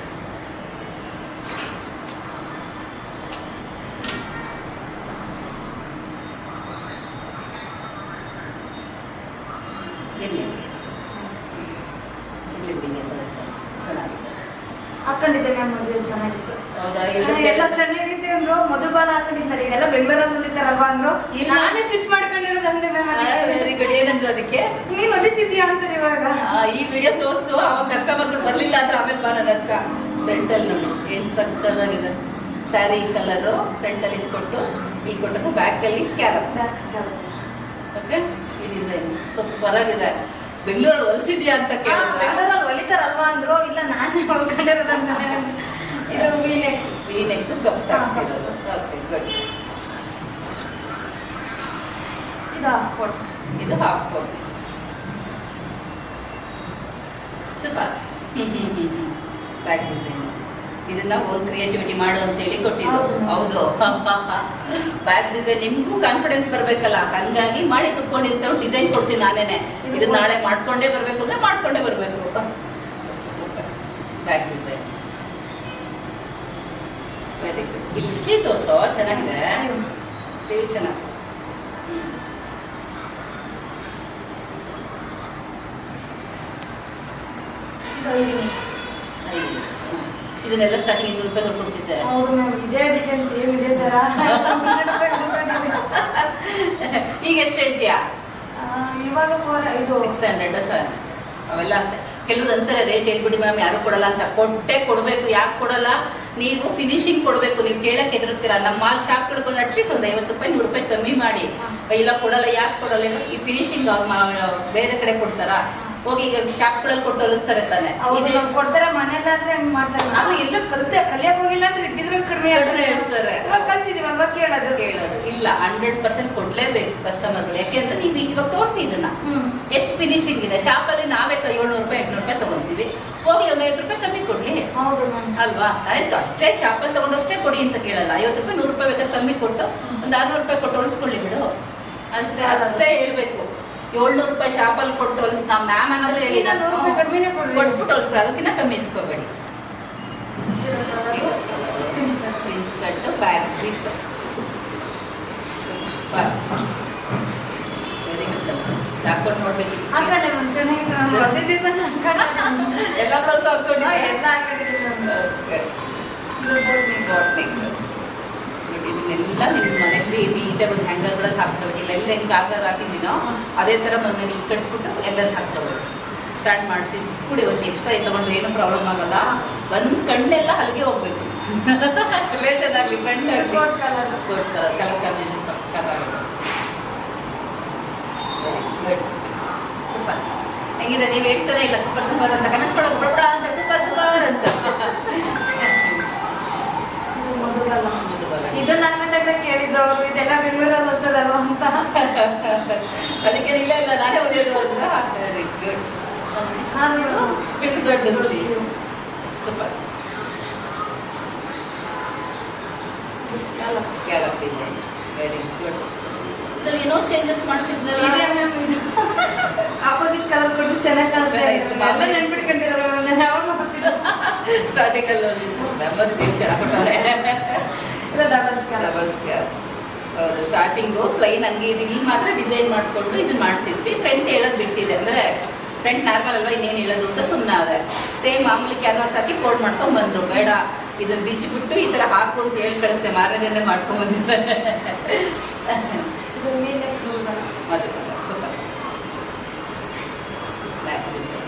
ಇರಲಿ ಇರಲಿ ಬಿಡಿಗೆ ತೋರಿಸ ಚೆನ್ನಾಗಿದೆ. ಹಾಕೊಂಡಿದ್ದೆ ಮ್ಯಾಮ್, ಮದುವೆ ಚೆನ್ನಾಗಿತ್ತು. ಹೌದಾ? ಎಲ್ಲ ಚೆನ್ನಾಗಿದೆ ಅಂದ್ರು. ಮಧುಬಾಲ ಹಾಕೊಂಡಿದ್ದಾರೆ, ಇದೆಲ್ಲ ಬೆಂಗಳೂರಲ್ಲಿ ಹೊಲಿತಾರಲ್ವಾ ಅಂದ್ರು. ನಾನೇ ಸ್ಟಿಚ್ ಮಾಡ್ಕೊಂಡಿರೋದು ಅಂದೆ ಮ್ಯಾಮ್. Very good. ಏನಂದ್ರು ಅದಕ್ಕೆ? ನೀನ್ ಹೊಲಿತಿದ್ಯಾ ಅಂತಾರೆ ಇವಾಗ. ಈ ವಿಡಿಯೋ ತೋರಿಸು, ಅವಾಗ ಕಸ್ಟಮರ್ಗಳು ಬರ್ಲಿಲ್ಲ ಅಂದ್ರೆ ಆಮೇಲೆ ಬಾ ನನ್ನ ಹತ್ರ. ಫ್ರಂಟಲ್ಲಿ ನೋಡಿ ಏನ್ ಸಕ್ಕತ್ತಾಗಿದೆ. ಸ್ಯಾರಿ ಕಲರು ಫ್ರಂಟಲ್ಲಿ ಇದ್ಕೊಟ್ಟು ಈ ಕೊಟ್ಟದ್ದು, ಬ್ಯಾಕಲ್ಲಿ ಸ್ಕ್ಯಾರಪ್. ಓಕೆ, ಈ ಡಿಸೈನ್ ಸೂಪರ್ ಆಗಿದೆ. ಬೆಂಗಳೂರಲ್ಲಿ ಹೊಲಿಸಿದ್ಯಾ ಅಂತ ಕೇಳಿದ್ರೆ ಬೆಂಗಳೂರಲ್ಲಿ ಹೊಲಿತಾರಲ್ವಾ ಅಂದ್ರು. ಇಲ್ಲ ನಾನೇ ಹೊಲ್ಕೊಂಡಿರೋದಂತ. ಇದು ವೀನೆಕ್ ಗಪ್ಸ್ ಹಾಕ್ಸಿರೋದು. Okay good. ಇದು ಹಾಫ್ ಕೋಟ್. ಇದು half coat. Super. Back design ಇದನ್ನ ಓನ್ ಕ್ರಿಯೇಟಿವಿಟಿ ಮಾಡು ಅಂತ ಹೇಳಿ ಕೊಟ್ಟಿದ್ದು. ಹೌದು. ಬ್ಯಾಕ್ ಡಿಸೈನ್ ನಿಮ್ಗೂ ಕಾನ್ಫಿಡೆನ್ಸ್ ಬರ್ಬೇಕಲ್ಲ, ಹಂಗಾಗಿ ಮಾಡಿ ಕುತ್ಕೊಂಡಿರ್ತಾವ್ ಡಿಸೈನ್ ಕೊಡ್ತೀನಿ ನಾನೇನೆ. ಇದು ನಾಳೆ ಮಾಡ್ಕೊಂಡೇ ಬರ್ಬೇಕು ಅಂದ್ರೆ ಮಾಡ್ಕೊಂಡೇ ಬರ್ಬೇಕು. Super. Back design very good. ಇಲ್ಲಿ ಸ್ಲೀವ್ ತೋರ್ಸೋ, ಚೆನ್ನಾಗಿದೆ ಸ್ಲೀವ್, ಚೆನ್ನಾಗಿ. ಇದನ್ನೆಲ್ಲ ಸ್ಟಾರ್ಟಿಂಗ್ 200 ರೂಪಾಯಿ ಕೊಡ್ತಿದ್ದೆ. ಹೌದು ಮ್ಯಾಮ್, ಇದೇ ಡಿಸೈನ್ ಸೇಮ್ ಇದೇ ತರ. ಈಗ ಎಷ್ಟು ಹೇಳ್ತೀಯಾ? ಇವಾಗ ಇದು 600 ಸರ್. ಅವೆಲ್ಲ ಅಷ್ಟೇ. ಕೆಲವ್ರು ಅಂತಾರೆ ರೇಟ್ ಹೇಳ್ಬಿಡಿ ಮ್ಯಾಮ್ ಯಾರು ಕೊಡಲ್ಲ ಅಂತ. ಕೊಡಬೇಕು. ಯಾಕೆ ಕೊಡಲ್ಲ? ನೀವು ಫಿನಿಶಿಂಗ್ ಕೊಡಬೇಕು. ನೀವು ಕೇಳಕ್ಕೆ ಎದುರುತ್ತೀರಾ. ನಮ್ಮ ಶಾಪ್ಗಳಿಗೆ ಬಂದು ಅಟ್ಲೀಸ್ಟ್ ಒಂದು 50 ರೂಪಾಯಿ 100 ರೂಪಾಯಿ ಕಮ್ಮಿ ಮಾಡಿ. ಇಲ್ಲ ಕೊಡಲ್ಲ. ಯಾಕೆ ಕೊಡಲ್ಲ? ಈ ಫಿನಿಶಿಂಗ್ ಬೇರೆ ಕಡೆ ಕೊಡ್ತಾರಾ? ಹೋಗಿ ಈಗ ಶಾಪ್ಗಳಲ್ಲಿ ಕೊಟ್ಟು ಹೊಲಿಸ್ತಾರೆ ತಾನೆ. ಕೊಡ್ತಾರೆ ಮನೇಲಾದ್ರೆ ಹಂಗ್ ಮಾಡ್ತಾರೆ. ನಾವು ಎಲ್ಲ ಕಲಿಯಕ್ ಹೋಗಿಲ್ಲ ಅಂದ್ರೆ ಇದ್ದಿದ್ರು ಕಡಿಮೆ ಹೇಳ್ತಾರೆ. ಕಲ್ತಿದೀವಲ್ವಾ, ಕೇಳೋದು ಇಲ್ಲ. 100% ಕೊಡ್ಲೇಬೇಕು ಕಸ್ಟಮರ್ಗಳು. ಯಾಕೆಂದ್ರೆ ನೀವು ಇವಾಗ ತೋರಿಸಿ ಇದನ್ನ ಎಷ್ಟು ಫಿನಿಶಿಂಗ್ ಇದೆ. ಶಾಪಲ್ಲಿ ನಾವೇ 700 ರೂಪಾಯಿ 800 ರೂಪಾಯಿ ತಗೊಂತೀವಿ. ಹೋಗಿ ಒಂದು 50 ರೂಪಾಯಿ ಕಮ್ಮಿ ಕೊಡ್ಲಿ. ಹೌದು ಅಲ್ವಾ? ಆಯ್ತು, ಅಷ್ಟೇ ಶಾಪಲ್ಲಿ ತಗೊಂಡಷ್ಟೇ ಕೊಡಿ ಅಂತ ಕೇಳಲ್ಲ. 50 ರೂಪಾಯಿ 100 ರೂಪಾಯಿ ಬೇಕಾದ್ರೆ ಕಮ್ಮಿ ಕೊಟ್ಟು ಒಂದು 600 ರೂಪಾಯಿ ಕೊಟ್ಟು ಹೊಲಿಸ್ಕೊಳ್ಳಿ ಬಿಡು. ಅಷ್ಟೇ ಹೇಳ್ಬೇಕು. 700 ರೂಪಾಯಿ ಶಾಪಲ್ಲಿ ಕೊಟ್ಟು ಹೊಲಿಸ್ ನಾವು ಮ್ಯಾಮ್ ಅಂದ್ರೆ ಹೇಳಿ ಕೊಟ್ಬಿಟ್ಟು ಹೊಲಿಸ್ಕೊಳ್ಳಿ. ಅದಕ್ಕಿಂತ ಕಮ್ಮಿ ಇಸ್ಕೋಬೇಡಿ. Prince cut, back zip. Very good. ಹಾಕೊಂಡು ನೋಡ್ಬೇಕು. ಎಲ್ಲ ಬ್ಲೌಸ್ ಹಾಕೊಂಡು ಎಲ್ಲ ಇದನ್ನೆಲ್ಲ ನಿಮ್ಮ ಮನೆಯಲ್ಲಿ ನೀಟಾಗಿ ಒಂದು ಹ್ಯಾಂಗರ್ಗಳಲ್ಲಿ ಹಾಕ್ತವೆ. ಇಲ್ಲ ಹೆಂಗೆ ಆಗಾರ ಹಾಕಿದ್ದೀನೋ ಅದೇ ಥರ ಮೊನ್ನೆ ಇಲ್ಲಿ ಕಟ್ಬಿಟ್ಟು ಎಲ್ಲರೂ ಹಾಕ್ತವೆ. ಸ್ಟಾರ್ಟ್ ಮಾಡಿಸಿ ಕುಡಿ. ಒಂದು ಎಕ್ಸ್ಟ್ರಾ ತೊಗೊಂಡ್ರೆ ಏನೂ ಪ್ರಾಬ್ಲಮ್ ಆಗಲ್ಲ. ಒಂದು ಕಣ್ಣೆಲ್ಲ ಅಲ್ಲಿಗೆ ಹೋಗ್ಬೇಕು. ರಿಲೇಷನ್ ಆಗಲಿ ಫ್ರೆಂಡ್ ಆಗಲಿ ಕೊಡ್ತಾರೆ. ಕಲರ್ ಕಾಂಬಿನೇಷನ್ ಸಕ್ಕತ್ತಾಗಿದೆ. Very good. ಸೂಪರ್. ಹೆಂಗಿದೆ? ನೀವು ಹೇಳ್ತಾನೆ ಇಲ್ಲ ಸೂಪರ್ ಸೂಪರ್ ಅಂತ ಕಮೆಂಟ್ಸ್ ಕೊಡೋದು ಬಿಡಬೇಡ ಅಂತ. ಸೂಪರ್ ಸೂಪರ್ ಅಂತ. ಇದನ್ನ ಕೇಳಿದ್ದವರು ಇದೆಲ್ಲ ಬೆಂಗಳೂರಲ್ಲಿ ಹೊಸದಲ್ವ ಅಂತ. ಅದಕ್ಕೆ ಇಲ್ಲ ಇಲ್ಲ ನಾನೇ ಓದಿದ್ದು ಅಂತ. Very good. ದೊಡ್ಡ super. Scallop design. Very good. ಇದ್ರಲ್ಲಿ ಏನೋ ಚೇಂಜಸ್ ಮಾಡಿಸಿದ್ನಲ್ಲ. ಆಪೋಸಿಟ್ ಕಲರ್ ಕೊಟ್ಟು ಚೆನ್ನಾಗಿ ಕಾಣಿಸ್ತಾ ಇತ್ತು. ನೆನ್ಪಿಟ್ಕೊಂಡಿರೋ ಸ್ಟಾರ್ಟಿಂಗ್ ಅಲ್ಲಿ ಚೆನ್ನಾಗಿ ಕೊಟ್ಟವ್ರೆ. Double square. ಹೌದು. ಸ್ಟಾರ್ಟಿಂಗು ಪ್ಲೈನ್ ಹಂಗೆ ಇದು. ಇಲ್ಲಿ ಮಾತ್ರ ಡಿಸೈನ್ ಮಾಡಿಕೊಂಡು ಇದನ್ನ ಮಾಡಿಸಿದ್ವಿ. ಫ್ರಂಟ್ ಹೇಳೋದು ಬಿಟ್ಟಿದೆ. ಅಂದರೆ ಫ್ರಂಟ್ ನಾರ್ಮಲ್ ಅಲ್ವಾ, ಇನ್ನೇನು ಹೇಳೋದು ಅಂತ ಸುಮ್ಮನೆ ಅದೇ. ಸೇಮ್ ಮಾಮೂಲಿ ಕ್ಯಾನ್ವಾಸ್ ಹಾಕಿ ಫೋಲ್ಡ್ ಮಾಡ್ಕೊಂಡು ಬಂದರು. ಬೇಡ ಇದನ್ನು ಬಿಚ್ಚಿಬಿಟ್ಟು ಈ ಥರ ಹಾಕು ಅಂತ ಹೇಳಿ ಕಳಿಸ್ದೆ. ಮಾರನೇ ಮಾಡ್ಕೊಂಡ್ಬಂದಿದ್ದೆ. ಅದು super. Back design.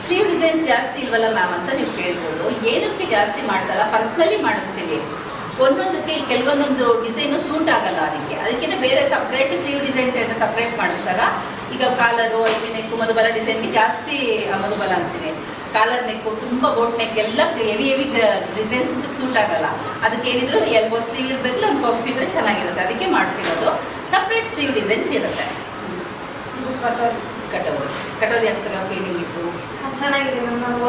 Sleeve designs ಜಾಸ್ತಿ ಇಲ್ವಲ್ಲ ಮ್ಯಾಮ್ ಅಂತ ನೀವು ಕೇಳ್ಬೋದು. ಏನಕ್ಕೆ ಜಾಸ್ತಿ ಮಾಡಿಸಲ್ಲ, ಪರ್ಸ್ನಲಿ ಮಾಡಿಸ್ತೀವಿ. ಒಂದೊಂದಕ್ಕೆ ಕೆಲವೊಂದೊಂದು ಡಿಸೈನು ಸೂಟ್ ಆಗಲ್ಲ. ಅದಕ್ಕಿಂತ ಬೇರೆ ಸಪ್ರೇಟ್ ಸ್ಲೀವ್ ಡಿಸೈನ್ಸ್ ಅಂತ ಸಪ್ರೇಟ್ ಮಾಡಿಸಿದಾಗ ಈಗ ಕಾಲರು, ಐವಿನೆಕ್ಕು, ಮಧುಬಲ ಡಿಸೈನ್ಗೆ ಜಾಸ್ತಿ ಮಧುಬಲ ಅಂತೀನಿ ಕಾಲರ್ ನೆಕ್, ತುಂಬ ಬೋಟ್ ನೆಕ್ ಎಲ್ಲ ಹೆವಿ ಡಿಸೈನ್ಸ್ ಸೂಟ್ ಆಗಲ್ಲ. ಅದಕ್ಕೆ ಏನಿದ್ರು ಎಲ್ಬೋ ಸ್ಲೀವ್ ಇರಬೇಕು, ಒಂದು ಪಫ್ ಇದ್ರೆ ಚೆನ್ನಾಗಿರುತ್ತೆ. ಅದಕ್ಕೆ ಮಾಡಿಸಿರೋದು. ಸಪ್ರೇಟ್ ಸ್ಲೀವ್ ಡಿಸೈನ್ಸ್ ಇರುತ್ತೆ. ಕಟೋರಿ ಅಂತ ಫೀಲಿಂಗ್ ಇತ್ತು, ಚೆನ್ನಾಗಿದೆ.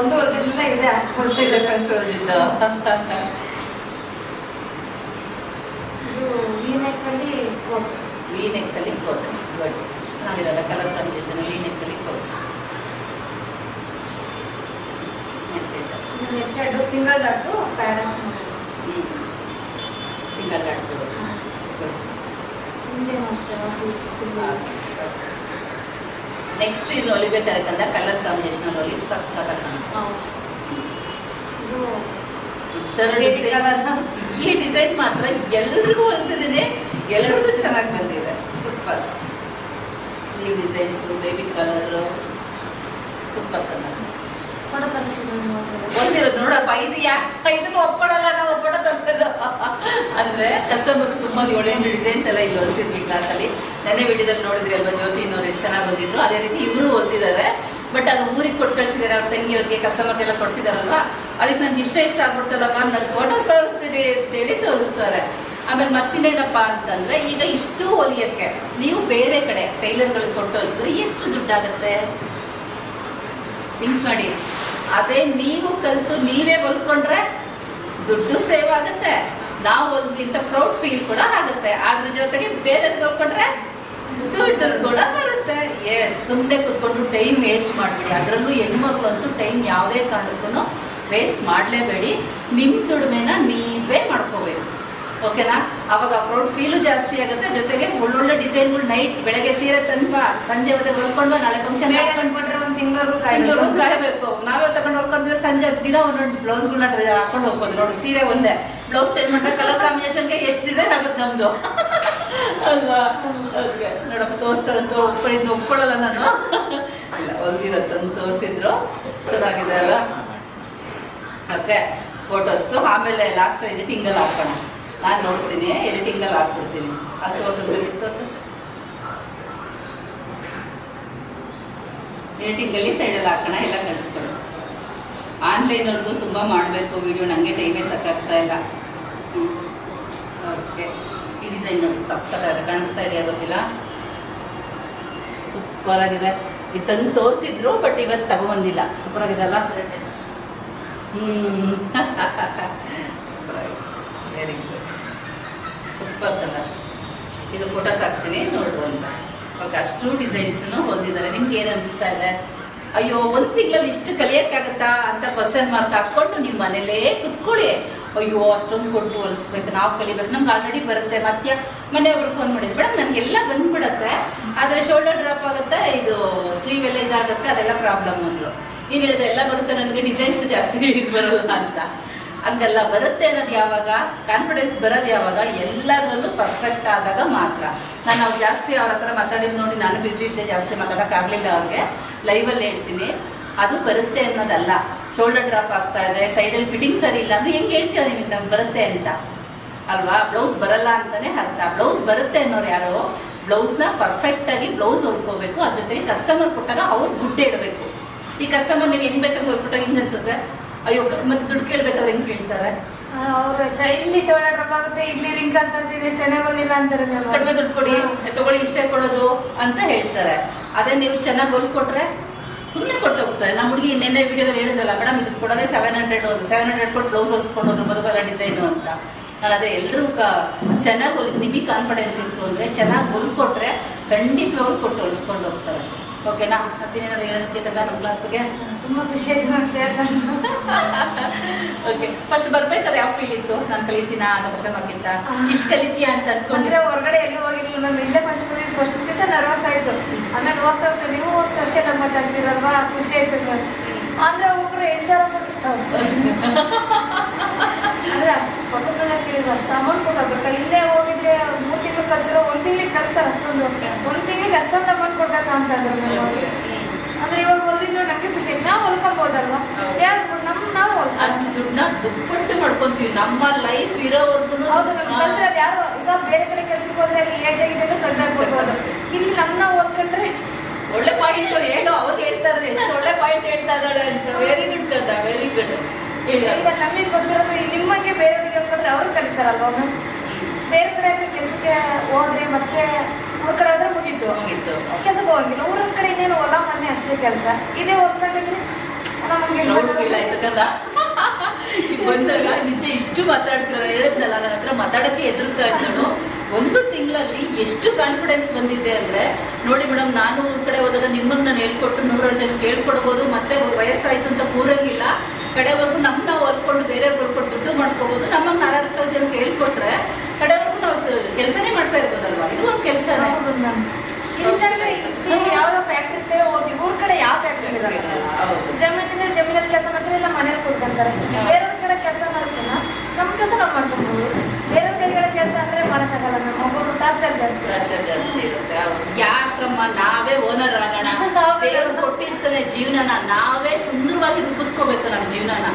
ಒಂದು ವರ್ಷದಿಂದ ಇದೆ ಫಸ್ಟ್ ವರ್ಷದಿಂದ. ವಿ ನೆಕ್ಕಲ್ಲಿ ಕೋಟ್ ಗುಡ್, ಚೆನ್ನಾಗಿರಲ್ಲ ಕಲರ್ ಕಾಂಬಿನೇಷನ್. ವಿ ನೆಕ್ಕಲ್ಲಿ coat. Next single dot pattern, single dot ಹಿಂದೆ ಅಷ್ಟೇ. ನೆಕ್ಸ್ಟ್ ಇದು ಹೊಲಿಬೇಕಾದ್ರೆ ಕಲರ್ ಕಾಂಬಿನೇಷನ್ ಹೊಲಿ ಸಕ್ಕತ್ತಾಗಿ ಕಾಣುತ್ತೆ. ಈ ಡಿಸೈನ್ ಮಾತ್ರ ಎಲ್ರಿಗೂ ಹೊಲಿಸಿದ್ದೀನಿ, ಎಲ್ಲರದ್ದು ಚೆನ್ನಾಗಿ ಬಂದಿದೆ. Super sleeve designs, baby colour, super colour. Photo ತರಿಸ್ತೀನಿ ಒಂದಿರೋದು ನೋಡಪ್ಪ. ಇದನ್ನು ಒಪ್ಕೊಳ್ಳಲ್ಲ ನಾವು, ಫೋಟೋ ತರಿಸೋದು ಅಂದರೆ ಕಸ್ಟಮರ್ ತುಂಬ 7-8 ಡಿಸೈನ್ಸ್ ಎಲ್ಲ ಇಲ್ಲಿ ಹೊಲಿಸಿದ್ವಿ ಕ್ಲಾಸಲ್ಲಿ. ನೆನ್ನೆ ವಿಡಿಯೋದಲ್ಲಿ ನೋಡಿದ್ರಿ ಅಲ್ವಾ, ಜ್ಯೋತಿ ಇನ್ನೋರು ಎಷ್ಟು ಚೆನ್ನಾಗಿ ಬಂದಿದ್ರು. ಅದೇ ರೀತಿ ಇವರು ಹೊಲ್ದಿದ್ದಾರೆ. ಬಟ್ ಅದು ಊರಿಗೆ ಕೊಟ್ಟು ಕಳಿಸಿದ್ದಾರೆ, ಅವ್ರ ತಂಗಿಯವ್ರಿಗೆ ಕಸ್ಟಮರ್ಗೆಲ್ಲ ಕೊಡಿಸಿದಾರಲ್ವ. ಅದಕ್ಕೆ ನನಗೆ ಇಷ್ಟ ಆಗ್ಬಿಡ್ತಲ್ಲಪ್ಪ, ನಾನು ಫೋಟೋಸ್ ತೋರಿಸ್ತೀನಿ ಅಂತೇಳಿ ತೋರಿಸ್ತಾರೆ. ಆಮೇಲೆ ಮತ್ತಿನ್ನೇನಪ್ಪ ಅಂತಂದರೆ, ಈಗ ಇಷ್ಟು ಹೊಲಿಯೋಕ್ಕೆ ನೀವು ಬೇರೆ ಕಡೆ ಟೈಲರ್ಗಳಿಗೆ ಕೊಟ್ಟು ಹೊಲಿಸಿದ್ರೆ ಎಷ್ಟು ದುಡ್ಡಾಗುತ್ತೆ ಥಿಂಕ್ ಮಾಡಿ. ಅದೇ ನೀವು ಕಲಿತು ನೀವೇ ಹೊಲ್ಕೊಂಡ್ರೆ ದುಡ್ಡು ಸೇವ್ ಆಗುತ್ತೆ, ನಾವು ಹೊಲ್ದಿಂತ ಪ್ರೌಡ್ ಫೀಲ್ ಕೂಡ ಆಗುತ್ತೆ. ಅದ್ರ ಜೊತೆಗೆ ಬೇರೆಯವ್ರಿಗೆ ಹೊಲ್ಕೊಂಡ್ರೆ ದುಡ್ಡು ಕೂಡ ಬರುತ್ತೆ. ಸುಮ್ಮನೆ ಕೂತ್ಕೊಂಡು ಟೈಮ್ ವೇಸ್ಟ್ ಮಾಡಿಬಿಡಿ. ಅದರಲ್ಲೂ ಹೆಣ್ಮಕ್ಳು ಅಂತೂ ಟೈಮ್ ಯಾವುದೇ ಕಾರಣಕ್ಕೂ ವೇಸ್ಟ್ ಮಾಡಲೇಬೇಡಿ. ನಿಮ್ಮ ದುಡಿಮೆನ ನೀವೇ ಮಾಡ್ಕೋಬೇಕು, ಓಕೆನಾ? ಅವಾಗ ಪ್ರೌಡ್ ಫೀಲು ಜಾಸ್ತಿ ಆಗುತ್ತೆ. ಜೊತೆಗೆ ಒಳ್ಳೊಳ್ಳೆ ಡಿಸೈನ್ಗಳು ನೈಟ್ ಬೆಳಗ್ಗೆ ಸೀರೆ ತಂದ್ವಾ, ಸಂಜೆ ಹೊತ್ತಿಗೆ ಹೊಲ್ಕೊಂಡು ನಾಳೆ ಫಂಕ್ಷನ್ ಹಾಕೊಂಡ್ಬಿಟ್ರೆ ಒಂದು ತಿಂಗಳು ಕಾಯಬೇಕು. ನಾವೇ ತಗೊಂಡು ಹೊಲ್ಕೊಂಡ್ರೆ ಸಂಜೆ ದಿನ ಒಂದೊಂದು ಬ್ಲೌಸ್ಗಳನ್ನ ಹಾಕೊಂಡು ಹೋಗ್ಬೋದು. ನೋಡಿ, ಸೀರೆ ಒಂದೇ ಬ್ಲೌಸ್ ಚೇಂಜ್ ಮಾಡಿದ್ರೆ ಕಲರ್ ಕಾಂಬಿನೇಷನ್ಗೆ ಎಷ್ಟು ಡಿಸೈನ್ ಆಗುತ್ತೆ ನಮ್ಮದು ಅಲ್ವಾ? ಓಕೆ ನೋಡಪ್ಪ, ತೋರಿಸ್ತಾರಂತೂ ಒಪ್ಕೊಳ್ಳಲ್ಲ ನಾನು. ಇಲ್ಲ, ಹೊಲ್ದಿರತ್ತಂತ ತೋರಿಸಿದ್ರು, ಚೆನ್ನಾಗಿದೆ ಅಲ್ಲ. ಓಕೆ, ಫೋಟೋಸ್ತು ಆಮೇಲೆ ಲಾಸ್ಟ್ ಎಡಿಟಿಂಗಲ್ಲಿ ಹಾಕೋಣ. ನಾನು ನೋಡ್ತೀನಿ, ಎಡಿಟಿಂಗಲ್ಲಿ ಹಾಕ್ಬಿಡ್ತೀನಿ. ಅದು ತೋರಿಸೋಸಲ್ಲಿ ಎಡಿಟಿಂಗಲ್ಲಿ ಸೈಡಲ್ಲಿ ಹಾಕೋಣ, ಎಲ್ಲ ಕಳಿಸ್ಕೊಡು. ಆನ್ಲೈನವ್ರದ್ದು ತುಂಬ ಮಾಡಬೇಕು ವೀಡಿಯೋ, ನನಗೆ ಟೈಮೇ ಸಾಕಾಗ್ತಾ ಇಲ್ಲ. ಓಕೆ, ಈ ಡಿಸೈನ್ ನೋಡಿ ಸಕ್ಕತ್ತಾಗಿದೆ, ಕಾಣಿಸ್ತಾ ಇದೆಯಾ ಗೊತ್ತಿಲ್ಲ, ಸೂಪರಾಗಿದೆ. ಇದು ತಂದು ತೋರಿಸಿದ್ರು, ಬಟ್ ಇವತ್ತು ತಗೊಬಂದಿಲ್ಲ. ಸೂಪರಾಗಿದೆ ಅಲ್ಲ? ಸೂಪರಾಗಿದೆ, ವೆರಿ ಗುಡ್, ಸೂಪರ್ ಕಲರ್. ಇದು ಫೋಟೋಸ್ ಹಾಕ್ತೀನಿ ನೋಡ್ರು ಅಂತ. ಓಕೆ, ಅಷ್ಟು ಡಿಸೈನ್ಸನ್ನು ಹೊಂದಿದ್ದಾರೆ. ನಿಮ್ಗೆ ಏನು ಅನಿಸ್ತಾ ಇದೆ? ಅಯ್ಯೋ, ಒಂದು ತಿಂಗಳಲ್ಲಿ ಇಷ್ಟು ಕಲಿಯೋಕ್ಕಾಗತ್ತಾ ಅಂತ ಕ್ವಶನ್ ಮಾರ್ಕ್ ಹಾಕ್ಕೊಂಡು ನೀವು ಮನೇಲೇ ಕುತ್ಕೊಳ್ಳಿ. ಅಯ್ಯೋ, ಅಷ್ಟೊಂದು ಕೊಟ್ಟು ಹೊಲಿಸ್ಬೇಕು, ನಾವು ಕಲಿಬೇಕು, ನಮ್ಗೆ ಆಲ್ರೆಡಿ ಬರುತ್ತೆ. ಮತ್ತೆ ಮನೆಯವರು ಫೋನ್ ಮಾಡಿದ್ರು, ಮೇಡಮ್ ನನಗೆಲ್ಲ ಬಂದ್ಬಿಡತ್ತೆ, ಆದರೆ ಶೋಲ್ಡರ್ ಡ್ರಾಪ್ ಆಗುತ್ತೆ, ಇದು ಸ್ಲೀವ್ ಎಲ್ಲ ಇದಾಗುತ್ತೆ, ಅದೆಲ್ಲ ಪ್ರಾಬ್ಲಮ್ ಅಂದರು. ನೀನು ಹೇಳಿದೆ ಎಲ್ಲ ಬರುತ್ತೆ, ನನಗೆ ಡಿಸೈನ್ಸ್ ಜಾಸ್ತಿ ಇದು ಬರೋಲ್ಲ ಅಂತ. ಹಂಗಲ್ಲ, ಬರುತ್ತೆ ಅನ್ನೋದು ಯಾವಾಗ, ಕಾನ್ಫಿಡೆನ್ಸ್ ಬರೋದು ಯಾವಾಗ, ಎಲ್ಲದರಲ್ಲೂ ಪರ್ಫೆಕ್ಟ್ ಆದಾಗ ಮಾತ್ರ. ನಾನು ಜಾಸ್ತಿ ಅವ್ರ ಹತ್ರ ಮಾತಾಡಿದ್ದು ನೋಡಿ, ನಾನು ಬ್ಯುಸಿ ಇದ್ದೆ, ಜಾಸ್ತಿ ಮಾತಾಡೋಕ್ಕಾಗಲಿಲ್ಲ ಅವ್ರಿಗೆ. ಲೈವಲ್ಲಿ ಹೇಳ್ತೀನಿ, ಅದು ಬರುತ್ತೆ ಅನ್ನೋದಲ್ಲ. ಶೋಲ್ಡರ್ ಡ್ರಾಪ್ ಆಗ್ತಾ ಇದೆ, ಸೈಡಲ್ಲಿ ಫಿಟ್ಟಿಂಗ್ ಸರಿ ಇಲ್ಲ ಅಂದರೆ ಹೆಂಗೆ ಹೇಳ್ತೀರಾ ನಿಮಗೆ ನಮ್ಗೆ ಬರುತ್ತೆ ಅಂತ ಅಲ್ವಾ? ಬ್ಲೌಸ್ ಬರಲ್ಲ ಅಂತಲೇ ಅರ್ಥ. ಬ್ಲೌಸ್ ಬರುತ್ತೆ ಅನ್ನೋರು ಯಾರೋ ಬ್ಲೌಸ್ನ ಪರ್ಫೆಕ್ಟಾಗಿ ಬ್ಲೌಸ್ ಹೊಲ್ಕೋಬೇಕು. ಅದ್ರ ಜೊತೆಗೆ ಕಸ್ಟಮರ್ ಕೊಟ್ಟಾಗ ಅವ್ರು ಗುಡ್ ಇಡಬೇಕು. ಈ ಕಸ್ಟಮರ್ ನೀವು ಹೆಂಗೆ ಬೇಕಾದ್ರೆ ಹೋಗ್ಬಿಟ್ಟಾಗ ಹಿಂಗೆ ಅನ್ಸುತ್ತೆ, ಅಯ್ಯೋ ಮತ್ತೆ ದುಡ್ಡು ಕೇಳ್ಬೇಕಾದ್ರೆ ಹೆಂಗೆ ಕೇಳ್ತಾರೆ ಅವರು. ಇಲ್ಲಿ ಶೋಲ್ಡರ್ ಡ್ರಾಪ್ ಆಗುತ್ತೆ, ಇಲ್ಲಿ ರಿಂಕಲ್ಸ್ ಬರ್ತಿದೆ, ಚೆನ್ನಾಗಿ ಬಂದಿಲ್ಲ ಅಂತಾರೆ. ಕಡಿಮೆ ದುಡ್ಡು ಕೊಡಿ, ತಗೊಳ್ಳಿ, ಇಷ್ಟೇ ಕೊಡೋದು ಅಂತ ಹೇಳ್ತಾರೆ. ಅದೇ ನೀವು ಚೆನ್ನಾಗಿ ಹೊಲ್ಕೊಟ್ರೆ ಸುಮ್ಮನೆ ಕೊಟ್ಟು ಹೋಗ್ತಾರೆ. ನಮ್ಮ ಹುಡುಗಿ ನೆನ್ನೆ ವಿಡಿಯೋದಲ್ಲಿ ಹೇಳಿದ್ರಲ್ಲ, ಮೇಡಮ್ ಇದು ಕೊಡೋದೇ 700 ಕೊಟ್ಟು ಬ್ಲೌಸ್ ಹೊಲಿಸ್ಕೊಂಡು ಹೋದ್ರು ಮದುವೆಲ್ಲ ಡಿಸೈನು ಅಂತ. ನಾನು ಅದೇ ಎಲ್ಲರೂ ಚೆನ್ನಾಗಿ ಹೊಲಿದು ನಿಮಗೆ ಕಾನ್ಫಿಡೆನ್ಸ್ ಇತ್ತು ಅಂದರೆ ಚೆನ್ನಾಗಿ ಹೊಲ್ಕೊಟ್ರೆ ಖಂಡಿತವಾಗೂ ಕೊಟ್ಟು ಹೊಲಿಸ್ಕೊಂಡು ಹೋಗ್ತಾರೆ. ಓಕೆನಾ? ಮತ್ತೇನಾದ್ರು ಹೇಳೋದಿಲ್ಲ ನಮ್ಮ ಕ್ಲಾಸ್ ಬಗ್ಗೆ? ತುಂಬ ಖುಷಿ ಆಯ್ತು ಮ್ಯಾಮ್ ಸೇರ್ತಾನೆ. ಓಕೆ, ಫಸ್ಟ್ ಬರ್ಬೇಕಾದ್ರೆ ಯಾವ ಫೀಲ್ ಇತ್ತು? ನಾನು ಕಲಿತೀನಾ ಅನ್ನೋ ಕ್ವಶನ್ ಮಾರ್ಕಿಂತ ಇಷ್ಟು ಕಲಿತೀಯಾ ಅಂತ ಅಂದ್ಕೊಂಡ್ರೆ ಹೊರಗಡೆ ಎಲ್ಲೂ ಹೋಗಿಲ್ಲ ನಾನು. ಇಲ್ಲೇ ಫಸ್ಟ್ ದಿವಸ ನರ್ವಸ್ ಆಯಿತು. ಆಮೇಲೆ ಹೋಗ್ತಾ ಹೋಗ್ತಾ ನೀವು ಸೋಷಿಯಲ್ ಮಾತಾಡ್ತೀರಲ್ವಾ, ಖುಷಿ ಆಯ್ತು ಮ್ಯಾಮ್. ಅಂದರೆ ಒಬ್ಬರು 7,000 ಅಂದರೆ ಅಷ್ಟು ಕೊಟ್ಟು ಕೇಳಿದ್ರು, ಅಷ್ಟು ಅಮೌಂಟ್ ಕೊಡೋದು. ಇಲ್ಲೇ ಹೋಗಿದ್ರೆ 3 ತಿಂಗಳು ಖರ್ಚಿರೋ 1 ತಿಂಗಳಿಗೆ ಕಳಿಸ್ತಾರೆ. ಅಷ್ಟೊಂದು 1 ತಿಂಗಳಿಗೆ ಅಷ್ಟೊಂದು ಅಮೌಂಟ್ ಕೊಡ್ಬೇಕಾ ಅಂತ ಅಂದರು. ಅಂದರೆ ಇವಾಗ ಹೊಲಿದ್ರು ನಮಗೆ ಖುಷಿ, ನಾವು ಹೊಲ್ಕೊಬೋದಲ್ವಾ? ಯಾರು ನಾವು ಅಷ್ಟು ದುಡ್ಡನ್ನ ದುಪ್ಪಟ್ಟು ಮಾಡ್ಕೊತೀವಿ ನಮ್ಮ ಲೈಫ್ ಇರೋವರೆಗೂ. ಹೌದು ನಮ್ಗೆ ಬಂದರೆ ಅದು ಯಾರು ಈಗ ಬೇರೆ ಕಡೆ ಕೆಲಸಕ್ಕೆ ಹೋದ್ರೆ ಅಲ್ಲಿ ಏಜ್ ಆಗಿದೆ ತಂದಾಡ್ಬೋದು. ಇಲ್ಲಿ ನಾವು ಹೊಲ್ಕೊಂಡ್ರೆ ಒಳ್ಳೆ ಪಾಯಿಂಟ್ ಏನು ಅವ್ರಿಗೆ ಹೇಳ್ತಾ ಇರೋದು ಎಷ್ಟು ಒಳ್ಳೆ ಪಾಯಿಂಟ್ ಹೇಳ್ತಾ ಇದ್ದಾಳೆ ಅಂತ. ವೆರಿ ಗುಡ್ ಕದ, ವೆರಿ ಗುಡ್. ಈಗ ನಮಗೆ ಗೊತ್ತಿರೋದು ನಿಮಗೆ ಬೇರೆಯವ್ರಿಗೆ ಹೇಳ್ಕೊಂಡ್ರೆ ಅವರು ಕಲಿತಾರಲ್ವ ಮ್ಯಾಮ್. ಬೇರೆ ಕಡೆ ಕೆಲಸಕ್ಕೆ ಹೋದ್ರೆ ಮತ್ತೆ ಊರ ಕಡೆ ಹೋದ್ರೆ ಮುಗೀತು ಕೆಲ್ಸಕ್ಕೆ ಹೋಗಿಲ್ಲ. ಊರ ಕಡೆ ಇನ್ನೇನು ಹೊಲ ಮನೆ ಅಷ್ಟೇ ಕೆಲಸ. ಇದೇ ಹೋಗ್ಕೊಂಡಿದ್ರೆ ಫೀಲ್ ಆಯ್ತು ಕದ. ಈಗ ಬಂದಾಗ ನಿಜ ಇಷ್ಟು ಮಾತಾಡ್ತಿರಲ್ಲ, ಹೇಳಿದ್ನಲ್ಲ ನನ್ನ ಹತ್ರ ಮಾತಾಡಕ್ಕೆ ಎದುರುತ್ತಾ ಇದ್ದಳು. ಒಂದು ತಿಂಗಳಲ್ಲಿ ಎಷ್ಟು ಕಾನ್ಫಿಡೆನ್ಸ್ ಬಂದಿದೆ ಅಂದ್ರೆ ನೋಡಿ ಮೇಡಮ್, ನಾನು ಊರ ಕಡೆ ಹೋದಾಗ ನಿಮಗೆ ನಾನು ಹೇಳ್ಕೊಟ್ಟು 100 ಜನಕ್ಕೆ ಹೇಳ್ಕೊಡ್ಬೋದು. ಮತ್ತೆ ವಯಸ್ಸಾಯ್ತು ಅಂತ ಕೂರಂಗಿಲ್ಲ, ಕಡೆವರೆಗೂ ನಾವು ಹೊಲ್ಕೊಂಡು ಬೇರೆಯವ್ರಿಗೆ ಹೊಲ್ಕೊಂಡು ದುಡ್ಡು ಮಾಡ್ಕೋಬಹುದು. ನಮಗೆ 400 ಜನಕ್ಕೆ ಹೇಳ್ಕೊಟ್ರೆ ಕಡೆವರೆಗೂ ನಾವು ಕೆಲಸನೇ ಮಾಡ್ತಾ ಇರ್ಬೋದಲ್ವಾ. ಇದು ಒಂದು ಕೆಲಸ. ಯಾವ್ದೋ ಫ್ಯಾಕ್ಟ್ರಿ ಹೋಗ್ತೀವಿ, ಊರ್ ಕಡೆ ಯಾವ ಫ್ಯಾಕ್ಟ್ರಿ ಜಮೀನಿಂದ ಜಮೀನಲ್ಲಿ ಕೆಲಸ ಮಾಡ್ತಾರೆ, ಇಲ್ಲ ಮನೇಲಿ ಕೂತ್ಕೊಂತಾರೆ ಅಷ್ಟೇ. ಬೇರೆಯವ್ರ ಕಡೆ ಕೆಲಸ ಮಾಡ್ತೀನ, ನಮ್ಮ ಕೆಲಸ ನಾವು ಮಾಡ್ಕೊಬೋದು. ಬೇರೆಯವ್ರ ಕಡೆಗಳ ಕೆಲಸ ಅಂದ್ರೆ ಮಾಡಕ್ಕಾಗಲ್ಲ. ನಮ್ಮ ಒಬ್ಬೊಬ್ರು ಟಾರ್ಚರ್ ಜಾಸ್ತಿ ಇರುತ್ತೆ. ಯಾಕ್ರಮ್ಮ, ನಾವೇ ಓನರ್ ಆಗೋಣ. ದೇವ್ರು ಕೊಟ್ಟಿರ್ತಾನೆ ಜೀವನನ, ನಾವೇ ಸುಂದರವಾಗಿ ರೂಪಿಸ್ಕೋಬೇಕು ನಮ್ಮ ಜೀವನನ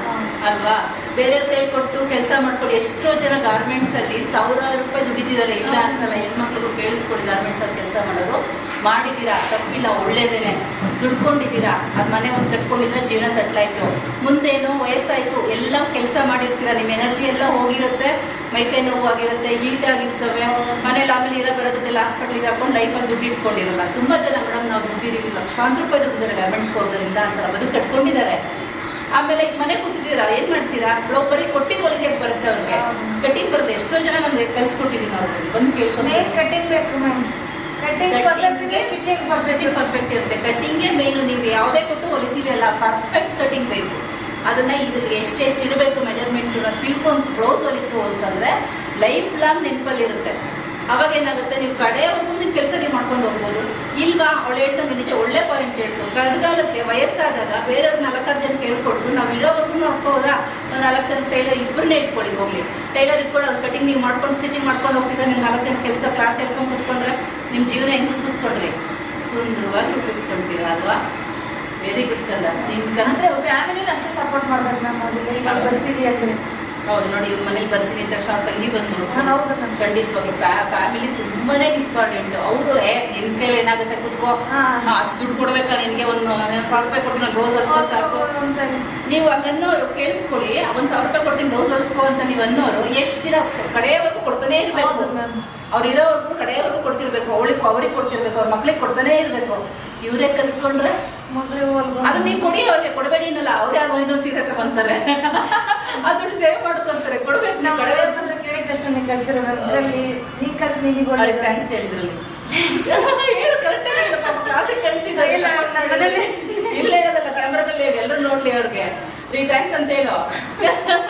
ಅಲ್ವಾ. ಬೇರೆಯವ್ರ ಕೈ ಕೊಟ್ಟು ಕೆಲಸ ಮಾಡ್ಕೊಂಡು ಎಷ್ಟೋ ಜನ ಗಾರ್ಮೆಂಟ್ಸ್ ಅಲ್ಲಿ 1000 ರೂಪಾಯಿ ದುಡಿತಿದ್ದಾರೆ. ಇಲ್ಲ ಅಂತಲ್ಲ, ಹೆಣ್ಮಕ್ಳಿಗೂ ಕೇಳಿಸ್ಕೊಡಿ, ಗಾರ್ಮೆಂಟ್ಸ್ ಅಲ್ಲಿ ಕೆಲಸ ಮಾಡೋರು ಮಾಡಿದ್ದೀರಾ, ತಪ್ಪಿಲ್ಲ, ಒಳ್ಳೇದೇನೆ, ದುಡ್ಕೊಂಡಿದ್ದೀರಾ. ಅದು ಮನೆ ಒಂದು ಕಟ್ಕೊಂಡಿದ್ರೆ ಜೀವನ ಸೆಟ್ಲ್ ಆಯ್ತು. ಮುಂದೇನು ವಯಸ್ಸಾಯ್ತು, ಎಲ್ಲ ಕೆಲಸ ಮಾಡಿರ್ತೀರಾ, ನಿಮ್ಮ ಎನರ್ಜಿ ಎಲ್ಲ ಹೋಗಿರುತ್ತೆ, ಮೈಕೈ ನೋವು ಆಗಿರುತ್ತೆ, ಹೀಟ್ ಆಗಿರ್ತವೆ. ಮನೇಲಿ ಆಮೇಲೆ ಬರೋದಿಲ್ಲ, ಹಾಸ್ಪಿಟ್ಲಿಗೆ ಹಾಕೊಂಡು ಲೈಫಲ್ಲಿ ದುಡ್ಡು ಇಟ್ಕೊಂಡಿರಲ್ಲ. ತುಂಬ ಜನ ಮೇಡಮ್ ನಾವು ದುಡ್ಡಿದ್ದೀವಿ, ಲಕ್ಷಾಂತರ ರೂಪಾಯಿ ದುಡ್ಡಿದ್ದಾರೆ ಗಾರ್ಮೆಂಟ್ಸ್ಗೆ ಹೋಗೋದಿಲ್ಲ ಅಂತಲ್ಲ, ಬದುಕು ಕಟ್ಕೊಂಡಿದ್ದಾರೆ. ಆಮೇಲೆ ಈಗ ಮನೆ ಕೂತಿದ್ದೀರಾ, ಏನು ಮಾಡ್ತೀರಾ? ಬರೀ ಕೊಟ್ಟಿದ್ದು ಹೊಲಿಗೆ ಬರುತ್ತೆ, ಅವ್ರಿಗೆ ಕಟಿಂಗ್ ಬರುತ್ತೆ. ಎಷ್ಟೋ ಜನ ನಮ್ಗೆ ಕಲಿಸ್ಕೊಟ್ಟಿದ್ದೀನಿ ಅವ್ರಿಗೆ, ಬಂದು ಕೇಳ್ಕೊಂಡು. ಕಟಿಂಗ್ ಬೇಕು ಮ್ಯಾಮ್, ಸ್ಟಿಚಿಂಗ್ ಪರ್ಫೆಕ್ಟ್ ಇರುತ್ತೆ. ಕಟಿಂಗೇ ಮೇನು. ನೀವು ಯಾವುದೇ ಕೊಟ್ಟು ಹೊಲಿತೀವಿ ಅಲ್ಲ, ಪರ್ಫೆಕ್ಟ್ ಕಟಿಂಗ್ ಬೇಕು. ಅದನ್ನ ಇದಕ್ಕೆ ಎಷ್ಟೆಷ್ಟು ಇಡಬೇಕು ಮೆಜರ್ಮೆಂಟ್ ತಿಳ್ಕೊಂತ ಬ್ಲೌಸ್ ಹೊಲಿತು ಅಂತಂದ್ರೆ ಲೈಫ್ ಲಾಂಗ್ ನೆನಪಲ್ಲಿ ಇರುತ್ತೆ. ಅವಾಗ ಏನಾಗುತ್ತೆ, ನೀವು ಕಡೆಯವರೆಗೂ ನೀವು ಕೆಲಸ ನೀವು ಮಾಡ್ಕೊಂಡು ಹೋಗ್ಬೋದು. ಇಲ್ವಾ, ಅವಳು ಹೇಳ್ತಂಗೆ ನಿಜ ಒಳ್ಳೆ ಪಾಯಿಂಟ್ ಹೇಳ್ತು. ಕಳೆಗಾಲಕ್ಕೆ ವಯಸ್ಸಾದಾಗ ಬೇರೆಯವ್ರು 4 ಜನ ಕೇಳ್ಕೊಟ್ಟು ನಾವು ಇರೋವರೆಗೂ ನೋಡ್ಕೋಬೋದಾ? ಒಂದು 4 ಜನ ಟೈಲರ್ ಇಬ್ಬರನ್ನೇ ಇಟ್ಕೊಳ್ಳಿ, ಹೋಗ್ಲಿ. ಟೈಲರ್ ಇಟ್ಕೊಂಡು ಅವ್ರು ಕಟಿಂಗ್ ನೀವು ಮಾಡ್ಕೊಂಡು ಸ್ಟಿಚಿಂಗ್ ಮಾಡ್ಕೊಂಡು ಹೋಗ್ತಿದ್ರೆ ನೀವು 4 ಜನ ಕೆಲಸ ಕ್ಲಾಸ್ ಹೇಳ್ಕೊಂಡು ಕೂತ್ಕೊಂಡ್ರೆ ನಿಮ್ಮ ಜೀವನ ಹೆಂಗೆ ರೂಪಿಸ್ಕೊಂಡ್ರಿ? ಸುಂದರವಾಗಿ ರೂಪಿಸ್ಕೊಳ್ತೀರಾ ಅಲ್ವಾ. ವೆರಿ ಗುಡ್ ಕಂದ. ನಿಮ್ಮ ಕನಸು ಫ್ಯಾಮಿಲಿನ ಅಷ್ಟೇ ಸಪೋರ್ಟ್ ಮಾಡ್ಬೇಕು ನಮ್ಮ ಬರ್ತೀವಿ ಅಂದ್ರೆ. ಹೌದು ನೋಡಿ, ಇವ್ರ ಮನೇಲಿ ಬರ್ತೀನಿ ಅಂತ ತಕ್ಷಣ ತಂಗಿ ಬಂದು ನೋಡ್ಕೊಂಡು ಖಂಡಿತವಾಗ್ಲು ಫ್ಯಾಮಿಲಿ ತುಂಬಾನೇ ಇಂಪಾರ್ಟೆಂಟ್. ಅವರು ನಿನ್ ಕೈಲಿ ಏನಾಗುತ್ತೆ ಕೂತ್ಕೋ, ಅಷ್ಟು ದುಡ್ಡು ಕೊಡ್ಬೇಕಾ ನಿನ್ಗೆ, ಒಂದು 1000 ರೂಪಾಯಿ ಕೊಟ್ಟು ನಾನು ಬ್ಲೌಸ್ ಹೊಲಿಸ್ಕೋ ಸಾಕು. ನೀವು ಹಂಗನ್ನೋರು ಕೇಳಿಸ್ಕೊಳ್ಳಿ, 1000 ರೂಪಾಯಿ ಕೊಡ್ತೀನಿ ಬ್ಲೌಸ್ ಹೊಲಿಸ್ಕೋ ಅಂತ ನೀವು ಅನ್ನೋರು ಎಷ್ಟು ದಿನ ಕಡೆಯವರೆಗೂ ಕೊಡ್ತಾನೆ ಇರ್ಬೇಕು. ಅವ್ರು ಇರೋವರೆಗೂ ಕಡೆಯವರೆಗೂ ಕೊಡ್ತಿರ್ಬೇಕು, ಅವ್ರಿಗೆ ಕೊಡ್ತಿರ್ಬೇಕು, ಅವ್ರ ಮಕ್ಳಿಗೆ ಕೊಡ್ತಾನೆ ಇರ್ಬೇಕು. ಇವರೇ ಕಲ್ತ್ಕೊಂಡ್ರೆ ಅದು ನೀವು ಕೊಡಿ, ಅವ್ರಿಗೆ ಕೊಡಬೇಡಿ ಅನ್ನಲ್ಲ. ಅವ್ರೇ ಇನ್ನೂ ಸೀರೆ ತಗೊಂತಾರೆ, ಅದು ಸೇವ್ ಮಾಡ್ಕೊಂತಾರೆ, ಕೊಡ್ಬೇಕು. ನಾವು ಕೇಳಿದ ತಕ್ಷಣ ಕಳ್ಸಿರೋ ನೀ ಕಲ್ತು ನಿನಗೆ ಥ್ಯಾಂಕ್ಸ್ ಹೇಳಿದ್ರಲ್ಲಿ ಹೇಳು. ಕರೆಕ್ಟಾಗಿ ಕ್ಲಾಸಿಗೆ ಕಳಿಸಿದ ಇಲ್ಲ ಹೇಳೋದಲ್ಲ, ಕ್ಯಾಮ್ರಾದಲ್ಲಿ ಹೇಳಿ, ಎಲ್ಲರೂ ನೋಡ್ಲಿ ಅವ್ರಿಗೆ. ಥ್ಯಾಂಕ್ಸ್ ಅಂತ ಹೇಳೋ.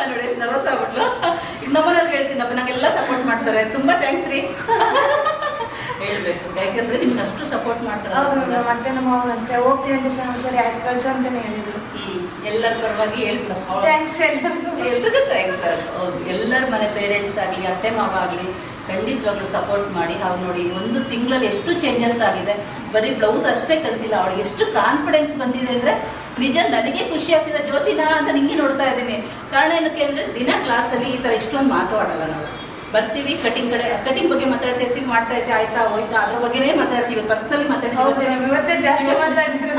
ನೋಡಿ ಎಷ್ಟು ನರ್ವಸ್ ಆಗ್ಬಿಟ್ಲು. ಈಗ ನಮ್ಮನೆಯವ್ರಿಗೆ ಹೇಳ್ತೀನಪ್ಪ, ನಂಗೆಲ್ಲ ಸಪೋರ್ಟ್ ಮಾಡ್ತಾರೆ, ತುಂಬಾ ಥ್ಯಾಂಕ್ಸ್ ರೀ ಹೇಳ್ಬೇಕು. ಯಾಕಂದ್ರೆ ನಿಮ್ಗೆ ಅಷ್ಟು ಸಪೋರ್ಟ್ ಮಾಡ್ತಾರೆ. ಮತ್ತೆ ನಮ್ಮ ಅಷ್ಟೇ ಹೋಗ್ತೀನಿ ಅಂತ ಸರಿ ಆಯ್ತು ಕಳ್ಸು ಅಂತಾನೆ ಹೇಳಿದ್ರು. ಎಲ್ಲರ ಪರವಾಗಿ ಹೇಳ್ಬಿಡು. ಥ್ಯಾಂಕ್ಸ್ ಎಲ್ರಿಗೂ ಥ್ಯಾಂಕ್ಸ್. ಹೌದು, ಎಲ್ಲರ ಮನೆ ಪೇರೆಂಟ್ಸ್ ಆಗಲಿ, ಅತ್ತೆ ಮಾವ ಆಗಲಿ, ಖಂಡಿತವಾಗ್ಲೂ ಸಪೋರ್ಟ್ ಮಾಡಿ. ಅವ್ರು ನೋಡಿ 1 ತಿಂಗಳಲ್ಲಿ ಎಷ್ಟು ಚೇಂಜಸ್ ಆಗಿದೆ. ಬರೀ ಬ್ಲೌಸ್ ಅಷ್ಟೇ ಕಲ್ತಿಲ್ಲ, ಅವಳಿಗೆ ಎಷ್ಟು ಕಾನ್ಫಿಡೆನ್ಸ್ ಬಂದಿದೆ ಅಂದರೆ ನಿಜ ನನಗೆ ಖುಷಿ ಆಗ್ತಿದೆ. ಜ್ಯೋತಿನಾ ಅಂತ ನಿಂಗೆ ನೋಡ್ತಾ ಇದ್ದೀನಿ. ಕಾರಣ ಏನಕ್ಕೆ ಅಂದರೆ ದಿನ ಕ್ಲಾಸಲ್ಲಿ ಈ ಥರ ಇಷ್ಟೊಂದು ಮಾತಾಡಲ್ಲ. ನಾವು ಬರ್ತೀವಿ, ಕಟಿಂಗ್ ಬಗ್ಗೆ ಮಾತಾಡ್ತಿರ್ತೀವಿ, ಮಾಡ್ತಾ ಇರ್ತೀವಿ, ಆಯ್ತಾ ಹೋಯ್ತಾ ಅದ್ರ ಬಗ್ಗೆನೇ ಮಾತಾಡ್ತೀವಿ, ಪರ್ಸನಲಿ ಮಾತಾಡ್ತೀವಿ. ಇವತ್ತೇ ಜಾಸ್ತಿ ಮಾತಾಡ್ತೀವಿ.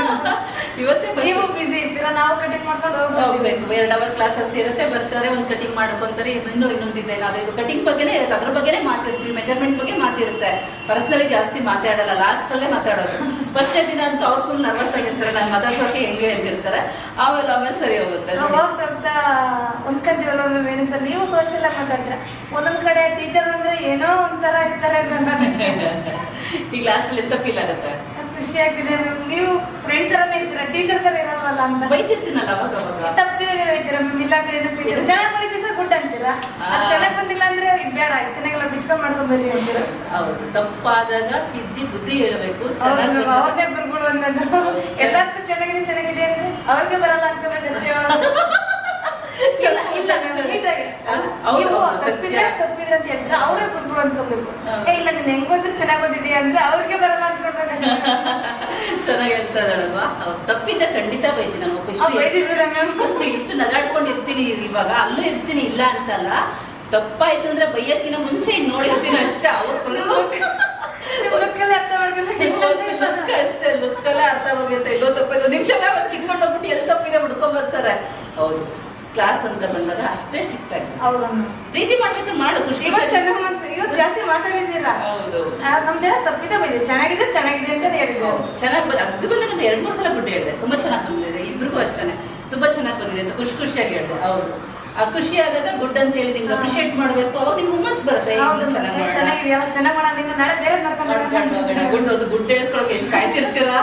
ಇವತ್ತೇ ನೀವು ಬಿಸಿ ಇರ್ತೀರಾ, ನಾವು ಕಟಿಂಗ್ ಮಾಡ್ಕೊಂಡು ಹೋಗ್ಬೇಕು. 2 ಅವರ್ ಕ್ಲಾಸಸ್ ಇರುತ್ತೆ, ಬರ್ತಾರೆ, ಒಂದು ಕಟಿಂಗ್ ಮಾಡ್ಕೊಂತಾರೆ, ಇನ್ನೊಂದು ಡಿಸೈನ್, ಅದು ಇದು ಕಟಿಂಗ್ ಬಗ್ಗೆನೇ ಇರುತ್ತೆ, ಅದ್ರ ಬಗ್ಗೆನೇ ಮಾತಾಡ್ತೀವಿ, ಮೆಜರ್ಮೆಂಟ್ ಬಗ್ಗೆ ಮಾತಿರುತ್ತೆ. ಪರ್ಸನಲಿ ಜಾಸ್ತಿ ಮಾತಾಡಲ್ಲ, ಲಾಸ್ಟಲ್ಲೇ ಮಾತಾಡೋದು. ಫಸ್ಟೇ ದಿನ ಅಂತೂ ಅವ್ರು ಫುಲ್ ನರ್ವಸ್ ಆಗಿರ್ತಾರೆ, ನಾನು ಮಾತಾಡ್ಸೋಕೆ ಹೆಂಗೆ ಅಂತಿರ್ತಾರೆ. ಆಮೇಲೆ ಸರಿ ಹೋಗುತ್ತೆ. ಹೋಗ್ತಾ ಹೊಂದ್ಕೊಂತೀವಲ್ಲ ಮೇನಿಸಲ್ಲಿ. ನೀವು ಸೋಷಿಯಲ್ ಆಗಿ ಮಾತಾಡ್ತೀರಾ, ಒಂದೊಂದ್ ಕಡೆ ಟೀಚರ್ ಅಂದ್ರೆ ಏನೋ ಒಂಥರ ಇರ್ತಾರೆ. ಈಗ ಲಾಸ್ಟಲ್ಲಿ ಎಂತ ಫೀಲ್ ಆಗುತ್ತೆ? ಖುಷಿ ಆಗ್ತಿದೆ. ನೀವು ಫ್ರೆಂಡ್ ತರನೇ ಇರ್ತೀರಾ, ಟೀಚರ್ ತರ ಇರಲ್ವಲ್ಲ ಅಂತ ಬೈತಿರ್ತೀನಲ್ಲ ಅವಾಗ ಅವಾಗ. ತಪ್ಪಿದ್ರೆ ಹೇಳ್ತೀರಾ ಮ್ಯಾಮ್, ಇಲ್ಲ ಅಂದ್ರೆ ಏನು ಚೆನ್ನಾಗಿ ಮಾಡಿದ್ವಿ ಸರ್ ಗುಡ್ ಅಂತೀರಾ. ಚೆನ್ನಾಗಿ ಬಂದಿಲ್ಲ ಅಂದ್ರೆ ಬೇಡ, ಚೆನ್ನಾಗೆಲ್ಲ ಬಿಚ್ಕೊಂಡ್ ಮಾಡ್ಕೊಂಡ್ ಬರ್ರಿ ಅಂತೀರಾ. ಹೌದು, ತಪ್ಪಾದಾಗ ತಿದ್ದಿ ಬುದ್ಧಿ ಹೇಳಬೇಕು. ಅವ್ರನ್ನೇ ಗುರುಗಳು ಅನ್ನೋದು. ಎಲ್ಲರಿಗೂ ಚೆನ್ನಾಗಿದೆ ಅಂದ್ರೆ ಅವ್ರಿಗೆ ಬರಲ್ಲ ಅನ್ಕೋಬೇಕಷ್ಟೇ. ಇಲ್ಲ ನೀಟಾಗಿ ತಪ್ಪಿದ್ರೆ ಅಂತ ಹೇಳಿದ್ರೆ ಅವರೇ ಗುರುಗಳು ಅನ್ಕೋಬೇಕು. ಇಲ್ಲ ನೀನ್ ಹೆಂಗ್ ಬಂದ್ರೆ ಚೆನ್ನಾಗಿ ಬಂದಿದೀಯ ಅಂದ್ರೆ ಅವ್ರಿಗೆ ಬರಲ್ಲ ಅನ್ಕೊಳ್ಬೇಕಷ್ಟೇ. ಚೆನ್ನಾಗಿ ಹೇಳ್ತಾ ಇದ್ದಾಳಲ್ವಾ. ತಪ್ಪಿದ್ದ ಖಂಡಿತ ಬೈತೀನಿ. ನಮ್ಮ ಇಷ್ಟು ನಗಾಡ್ಕೊಂಡಿರ್ತೀನಿ, ಇವಾಗ ಅಲ್ಲೂ ಇರ್ತೀನಿ, ಇಲ್ಲ ಅಂತಲ್ಲ. ತಪ್ಪಾಯ್ತು ಅಂದ್ರೆ ಬೈಯೋದ್ಕಿಂತ ಮುಂಚೆ ಈಗ ನೋಡಿರ್ತೀನಿ ಅಷ್ಟೇ. ಅವ್ರು ಅರ್ಥ ಲುಕ್ ಅಷ್ಟೇ, ಲುಕ್ಕಲ್ಲೇ ಅರ್ಥ ಹೋಗಿರುತ್ತೆ. ಎಲ್ಲೋ ತಪ್ಪಿದೆ ನಿಮಿಷ ಕಿತ್ಕೊಂಡು ಹೋಗ್ಬಿಟ್ಟು ಎಲ್ಲಿ ತಪ್ಪಿದೆ ಹುಡ್ಕೊಂಡ್ ಬರ್ತಾರೆ. ಹೌದು, ಕ್ಲಾಸ್ ಅಂತ ಬಂದಾಗ ಅಷ್ಟೇ ಸ್ಟ್ರಿಕ್ಟ್ ಆಗಿ. ಹೌದಮ್ಮ, ಪ್ರೀತಿ ಮಾಡ್ಬೇಕು, ಮಾಡು, ಖುಷಿ. ಇವತ್ತು ಜಾಸ್ತಿ ಮಾತಾಡಿದ್ದೀರ. ಹೌದು, ನಮ್ದೆಲ್ಲ ತಪ್ಪಿದೆ ಬಂದಿದೆ. ಚೆನ್ನಾಗಿದೆ ಚೆನ್ನಾಗಿದೆ ಅಂತ ಹೇಳಿದ್ರು. ಚೆನ್ನಾಗಿ ಬಂದ ಅದು ಬಂದಾಗ 2-3 ಸಲ ಗುಡ್ಡೆ ಹೇಳಿದೆ. ತುಂಬಾ ಚೆನ್ನಾಗಿ ಬಂದಿದೆ, ಇಬ್ರಿಗೂ ಅಷ್ಟೇ ತುಂಬಾ ಚೆನ್ನಾಗಿ ಬಂದಿದೆ ಅಂತ ಖುಷಿಯಾಗಿ ಹೇಳಿದೆ. ಹೌದು, ಆ ಖುಷಿ ಆದಾಗ ಗುಡ್ ಅಂತ ಹೇಳಿ ನಿಮ್ಗೆ ಅಪ್ರಿಶಿಯೇಟ್ ಮಾಡ್ಬೇಕು. ಅವಾಗ ನಿಮ್ಗೆ ಹುಮ್ಮಸ್ ಬರುತ್ತೆ. ಚೆನ್ನಾಗಿದೆ, ಚೆನ್ನಾಗಿ ಮಾಡೋದ್ರಿಂದ ನಾಳೆ ಬೇರೆ ಮಾಡ್ಕೊಂಡು ಗುಡ್ ಅದು ಗುಡ್ ಹೇಳ್ಸ್ಕೊಳಕ್ಕೆ ಎಷ್ಟು ಕಾಯ್ತಿರ್ತೀರಾ?